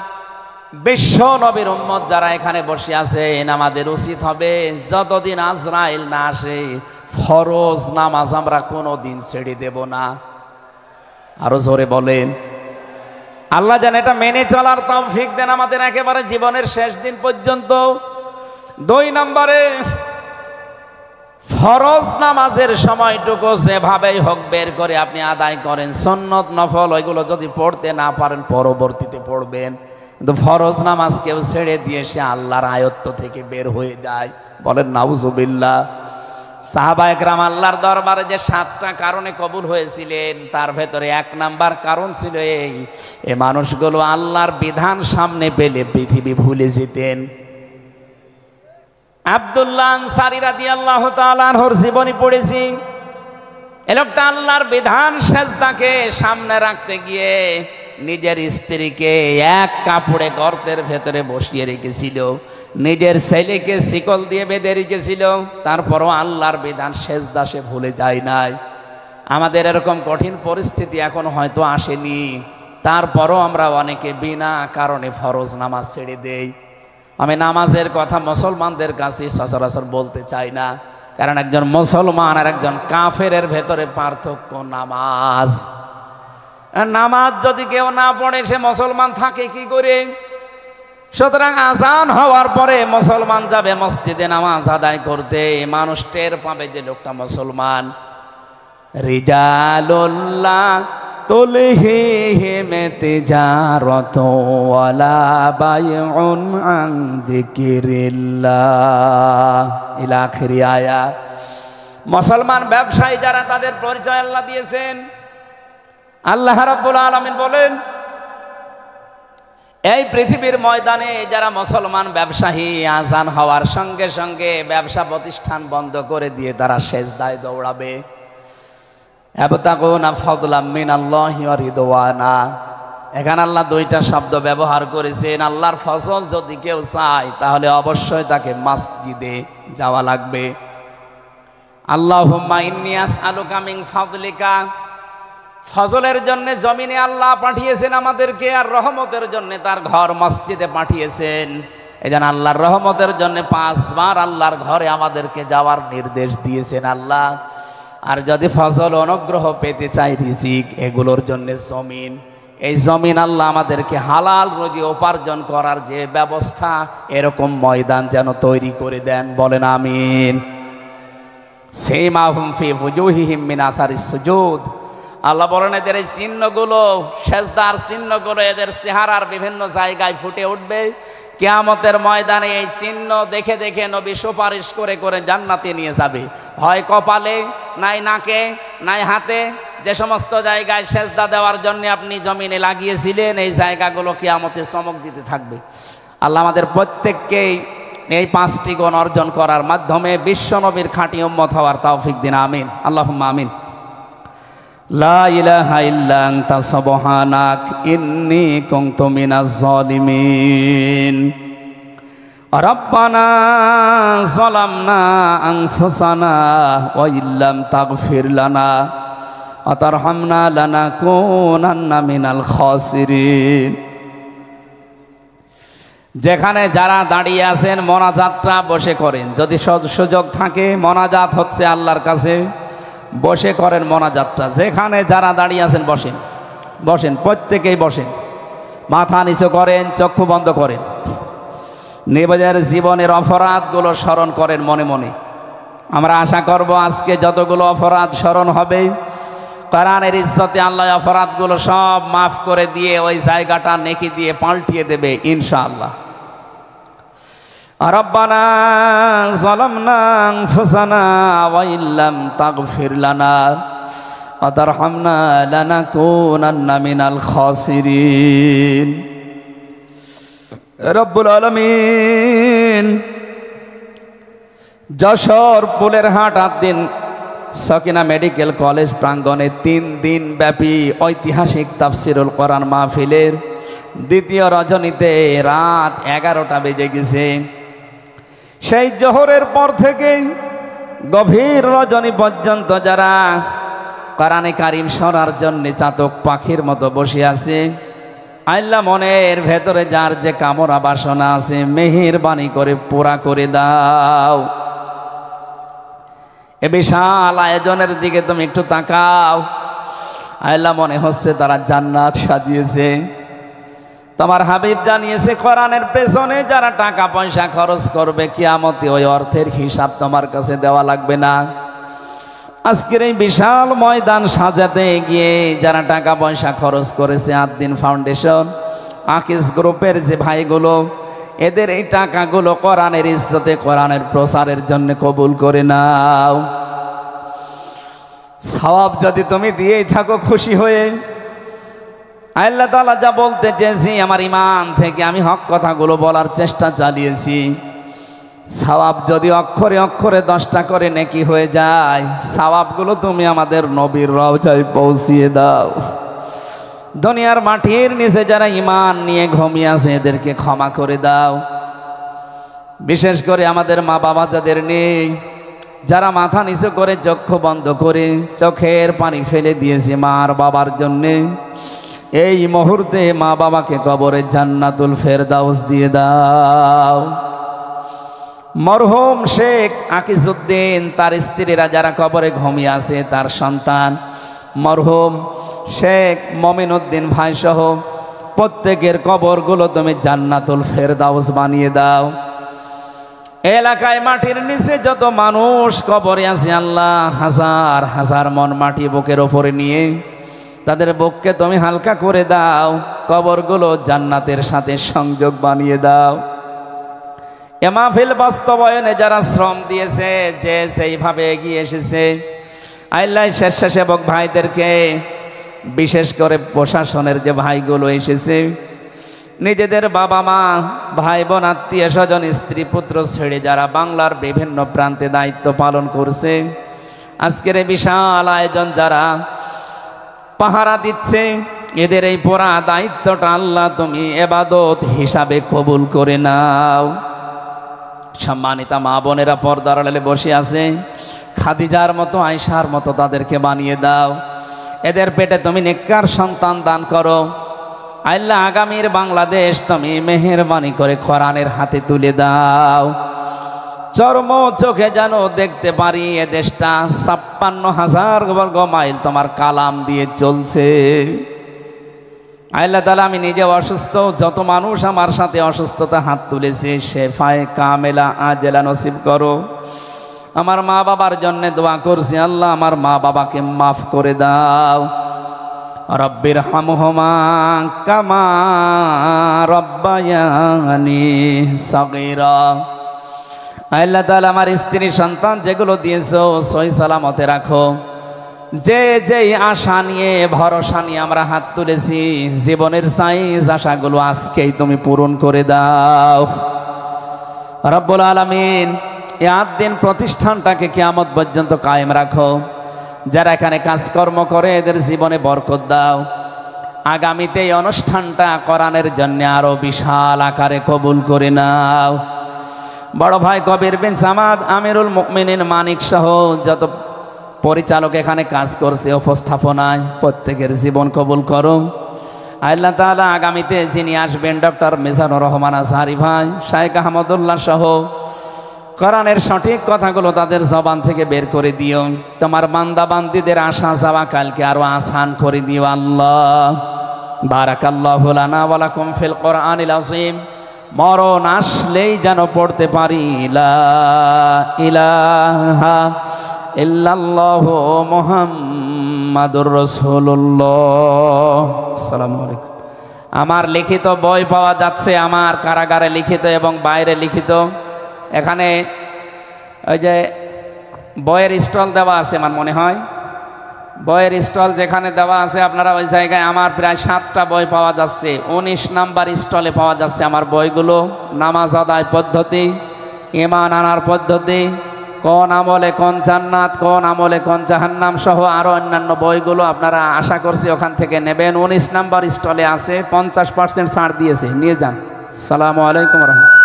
বিশ্ব নবীর উম্মত যারা এখানে বসে আছেন, আমাদের উচিত হবে যতদিন আজরাইল না আসে ফরজ নামাজ আমরা কোনোদিন ছেড়ে দেব না। আরো জোরে বলেন। আল্লাহ যেন এটা মেনে চলার তৌফিক দেন আমাদের একেবারে জীবনের শেষ দিন পর্যন্ত। 2 নম্বরে, ফরজ নামাজের সময়টুকু যেভাবেই হোক বের করে আপনি আদায় করেন। সুন্নত নফল ওইগুলো যদি পড়তে না পারেন পরবর্তীতে পড়বেন, কিন্তু ফরজ নামাজ কেউ ছেড়ে দিয়ে সে আল্লাহর আয়ত্ত থেকে বের হয়ে যায়। বলেন নাউজুবিল্লাহ। সাহাবায়ে কেরাম আল্লাহর দরবারে যে 7টা কারণে কবুল হয়েছিলেন, তার ভেতরে 1 নাম্বার কারণ ছিল এই মানুষগুলো আল্লাহর বিধান সামনে পেলে পৃথিবী ভুলে যেতেন। আব্দুল্লাহ আনসারী রাদিয়াল্লাহু তাআলা আনহুর জীবনী পড়েছি। এই লোকটা আল্লাহর বিধান সেজদাকে সামনে রাখতে গিয়ে নিজের স্ত্রীকে এক কাপড়ে গর্তের ভেতরে বসিয়ে রেখেছিল, নিজের ছেলেকে শিকল দিয়ে বেঁধে রেখেছিল, তারপরও আল্লাহর বিধান সেজদা সে ভুলে যায় নাই। আমাদের এরকম কঠিন পরিস্থিতি এখন হয়তো আসেনি, তারপরও আমরা অনেকে বিনা কারণে ফরজ নামাজ ছেড়ে দেই। আমি নামাজের কথা মুসলমানদের কাছে সচরাচর বলতে চাই না, কারণ একজন মুসলমান আর একজন কাফেরের ভেতরে পার্থক্য নামাজ। নামাজ যদি কেউ না পড়ে সে মুসলমান থাকে কি করে? সুতরাং আজান হওয়ার পরে মুসলমান যাবে মসজিদে নামাজ আদায় করতে, মানুষ টের পাবে যে লোকটা মুসলমান। রিজালুল্লাহ তুলহিহিম তিজারাতু ওয়ালা বাইউন আন যিকিরিল্লাহ ইলা আখির আয়াত। মুসলমান ব্যবসায়ী যারা, তাদের পরিচয় আল্লাহ দিয়েছেন। আল্লাহ রাব্বুল আলামিন বলেন, এই পৃথিবীর ময়দানে যারা মুসলমান ব্যবসায়ী, আজান হওয়ার সঙ্গে সঙ্গে ব্যবসা প্রতিষ্ঠান বন্ধ করে দিয়ে তারা সেজদায় দৌড়াবে। ইয়াবতাগুনা ফাদলাম মিনাল্লাহি ওয়া রিদওয়ানা। এখানে আল্লাহ 2টা শব্দ ব্যবহার করেছেন। আল্লাহর ফজল যদি কেউ চায় তাহলে অবশ্যই তাকে মসজিদে যাওয়া লাগবে। আল্লাহুম্মা ইন্নী আসআলুকা মিন ফাদলিকা। ফজলের জন্য জমিনে আল্লাহ পাঠিয়েছেন আমাদেরকে, আর রহমতের জন্য তার ঘর মসজিদে পাঠিয়েছেন। এজন্য আল্লাহর রহমতের জন্য 5 বার আল্লাহর ঘরে আমাদেরকে যাওয়ার নির্দেশ দিয়েছেন আল্লাহ। আর যদি ফজল অনুগ্রহ পেতে চাই, রিজিক, এগুলোর জন্য জমিন, এই জমিন আল্লাহ আমাদেরকে হালাল রুজি উপার্জন করার যে ব্যবস্থা, এরকম ময়দান যেন তৈরি করে দেন। বলেন আমিন। সিমাহুম ফি ফুজুহিহিম মিন আসারিস সুজুদ। আল্লাহ বলেন এদের এই চিহ্নগুলো, সেজদার চিহ্নগুলো এদের চেহারার বিভিন্ন জায়গায় ফুটে উঠবে। কিয়ামতের ময়দানে এই চিহ্ন দেখে দেখে নবী সুপারিশ করে করে জান্নাতে নিয়ে যাবে। হয় কপালে, নাই নাকে, নাই হাতে। যে সমস্ত জায়গায় সেজদা দেওয়ার জন্য আপনি জমিনে লাগিয়েছিলেন, এই জায়গাগুলো কিয়ামতে চমক দিতে থাকবে। আল্লাহ আমাদের প্রত্যেককেই এই 5টি গুণ অর্জন করার মাধ্যমে বিশ্ব নবীর খাঁটি উম্মত হওয়ার তৌফিক দিন। আমিন, আল্লাহুম্মা আমিন। লা ইলাহা ইল্লা আনতা সুবহানাক ইন্নী কুনতু মিনাজ জালিমিন। রব্বানা যালামনা আনফুসানা ওয়া ইল্লাম তাগফির লানা ওয়া তারহামনা লানাকুনান্না মিনাল খাসিরিন। যেখানে যারা দাঁড়িয়ে আছেন মোনাজাতটা বসে করেন, যদি সুযোগ থাকে। মোনাজাত হচ্ছে আল্লাহর কাছে, বসে করেন মোনাজাতটা। যেখানে যারা দাঁড়িয়ে আছেন বসেন, বসেন, প্রত্যেকেই বসেন, মাথা নিচু করেন, চক্ষু বন্ধ করেন, নিজের জীবনের অপরাধগুলো স্মরণ করেন মনে মনে। আমরা আশা করব আজকে যতগুলো অপরাধ স্মরণ হবে, কোরআনের ইজ্জতে আল্লাহ অপরাধগুলো সব মাফ করে দিয়ে ওই জায়গাটা নেকি দিয়ে পাল্টিয়ে দেবে ইনশাআল্লাহ। রব্বানা যালামনা আনফুসানা ওয়া ইল্লাম তাগফির লানা ওয়া তারহামনা লানাকুনান্না মিনাল খাসিরিন। রব্বুল আলামিন যশোর পুলের হাট দিন সকিনা মেডিকেল কলেজ প্রাঙ্গণে 3 দিন ব্যাপী ঐতিহাসিক তাফসিরুল কোরআন মাহফিলের দ্বিতীয় রজনীতে রাত 11টা বেজে গেছে। সেই জোহরের পর থেকে গভীর রজনী পর্যন্ত যারা কোরআনে কারিম শোনার জন্য চাতক পাখির মতো বসে আছে, আল্লাহ মনের ভেতরে যার যে কামনা বাসনা আছে মেহেরবানি করে পুরা করে দাও। এ বিশাল আয়োজনের দিকে তুমি একটু তাকাও। আল্লাহ মনে হচ্ছে তারা জান্নাত সাজিয়েছে। তোমার হাবিব জানিয়েছে কোরআনের পেছনে যারা টাকা পয়সা খরচ করবে কিয়ামতে ওই অর্থের হিসাব তোমার কাছে দেওয়া লাগবে না। আজকের এই বিশাল ময়দান সাজাতে গিয়ে যারা টাকা পয়সা খরচ করেছে, আদ্দিন ফাউন্ডেশন, আকিস গ্রুপের যে ভাইগুলো, এদের এই টাকাগুলো কোরআনের ইজ্জতে কোরআনের প্রচারের জন্য কবুল করে নাও। সওয়াব যদি তুমি দিয়েই থাকো খুশি হয়ে, আল্লাহ তাআলা যা বলতে চেয়েছি আমার ঈমান থেকে আমি হক কথাগুলো বলার চেষ্টা চালিয়েছি। সওয়াব যদি অক্ষরে অক্ষরে 10টা করে নেকি হয়ে যায়, সওয়াবগুলো তুমি আমাদের নবীর রওজায় পৌঁছিয়ে দাও। দুনিয়ার মাটির নিচে যারা ঈমান নিয়ে ঘুমিয়ে আছে এদেরকে ক্ষমা করে দাও। বিশেষ করে আমাদের মা বাবা যাদের নেই, যারা মাথা নিচু করে চক্ষু বন্ধ করে চোখের পানি ফেলে দিয়েছে মার বাবার জন্যে, এই মুহূর্তে মা বাবাকে কবরে জান্নাতুল ফেরদাউস দিয়ে দাও। মরহুম শেখ আকিজউদ্দিন তার স্ত্রীরা যারা কবরে ঘুমিয়ে আছে, তার সন্তান মরহুম শেখ মমিনউদ্দিন ভাই সহ প্রত্যেকের কবরগুলো তুমি জান্নাতুল ফেরদাউস বানিয়ে দাও। এলাকায় মাটির নিচে যত মানুষ কবরে আছে আল্লাহ হাজার হাজার মন মাটি বুকের ওপরে নিয়ে তাদের বুককে তুমি হালকা করে দাও, কবরগুলো জান্নাতের সাথে সংযোগ বানিয়ে দাও। এ মাহফিল বাস্তবায়নে যারা শ্রম দিয়েছে, যে সেইভাবে এগিয়ে এসেছে, আল্লাহ স্বেচ্ছাসেবক ভাইদেরকে, বিশেষ করে প্রশাসনের যে ভাইগুলো এসেছে, নিজেদের বাবা মা ভাই বোন আত্মীয় স্বজন স্ত্রী পুত্র ছেড়ে যারা বাংলার বিভিন্ন প্রান্তে দায়িত্ব পালন করছে, আজকের এই বিশাল আয়োজন যারা পাহারা দিচ্ছে, এদের এই পুরা দায়িত্বটা আল্লাহ তুমি ইবাদত হিসাবে কবুল করে নাও। সম্মানিতা মা বোনেরা পর্দার আড়ালে বসে আছে, খাদিজার মতো আয়েশার মতো তাদেরকে বানিয়ে দাও। এদের পেটে তুমি নেককার সন্তান দান করো। আল্লাহ আগামীর বাংলাদেশ তুমি মেহেরবানি করে কোরআনের হাতে তুলে দাও। চর্ম চোখে যেন দেখতে পারি এ দেশটা 56,000 বর্গ মাইল তোমার কালাম দিয়ে চলছে। আল্লাহ তাআলা আমি নিজে অসুস্থ, যত মানুষ আমার সাথে অসুস্থতা হাত তুলেছে শেফায়ে কামেলা আজেলা নসিব করো। আমার মা বাবার জন্য দোয়া করছি, আল্লাহ আমার মা বাবাকে মাফ করে দাও। রব্বির হামহুমা কামা রব্বায়ানি সগীরা। আল্লাহ তাআলা আমার স্ত্রী সন্তান যেগুলো দিয়েছো সহি সালামতে রাখো। যে যেই আশা নিয়ে ভরসা নিয়ে আমরা হাত তুলেছি, জীবনের সাইজ আশাগুলো আজকেই তুমি পূরণ করে দাও রব্বুল আলামিন। এই 8 দিন প্রতিষ্ঠানটাকে কিয়ামত পর্যন্ত কায়েম রাখো। যারা এখানে কাজকর্ম করে এদের জীবনে বরকত দাও। আগামীতে এই অনুষ্ঠানটা কোরআনের জন্য আরো বিশাল আকারে কবুল করে নাও। বড় ভাই কবির বিন সামাদ, আমিরুল মুমিনিন মানিক সহ যত পরিচালক এখানে কাজ করছে উপস্থাপনায়, প্রত্যেকের জীবন কবুল করো আল্লাহ তাআলা। আগামীতে যিনি আসবেন ডক্টর মিজানুর রহমান আজহারি ভাই, শাইখ আহমদুল্লাহ সহ কোরআনের সঠিক কথাগুলো তাদের জবান থেকে বের করে দিও। তোমার বান্দা বান্দীদের আশা যাওয়া কালকে আরো আসান করে দিও আল্লাহ। বারাকাল্লাহু লানা ওয়া লাকুম ফিল কোরআনিল আযীম। মরণ আসলেই যেন পড়তে পারি লা ইলাহা ইল্লাল্লাহু মুহাম্মাদুর রাসূলুল্লাহ। আসসালামু আলাইকুম। আমার লিখিত বই পাওয়া যাচ্ছে, আমার কারাগারে লিখিত এবং বাইরে লিখিত। এখানে ওই যে বইয়ের স্টল দেওয়া আছে, আমার মনে হয় বইয়ের স্টল যেখানে দেওয়া আছে আপনারা ওই জায়গায় আমার প্রায় 7টা বই পাওয়া যাচ্ছে। 19 নাম্বার স্টলে পাওয়া যাচ্ছে আমার বইগুলো। নামাজ আদায় পদ্ধতি, ঈমান আনার পদ্ধতি, কোন আমলে কোন জান্নাত, কোন আমলে কোন জাহান্নাম সহ আরও অন্যান্য বইগুলো আপনারা আশা করছি ওখান থেকে নেবেন। 19 নাম্বার স্টলে আছে, 50% ছাড় দিয়েছে, নিয়ে যান। আসসালামু আলাইকুম রহমতুল্লাহ।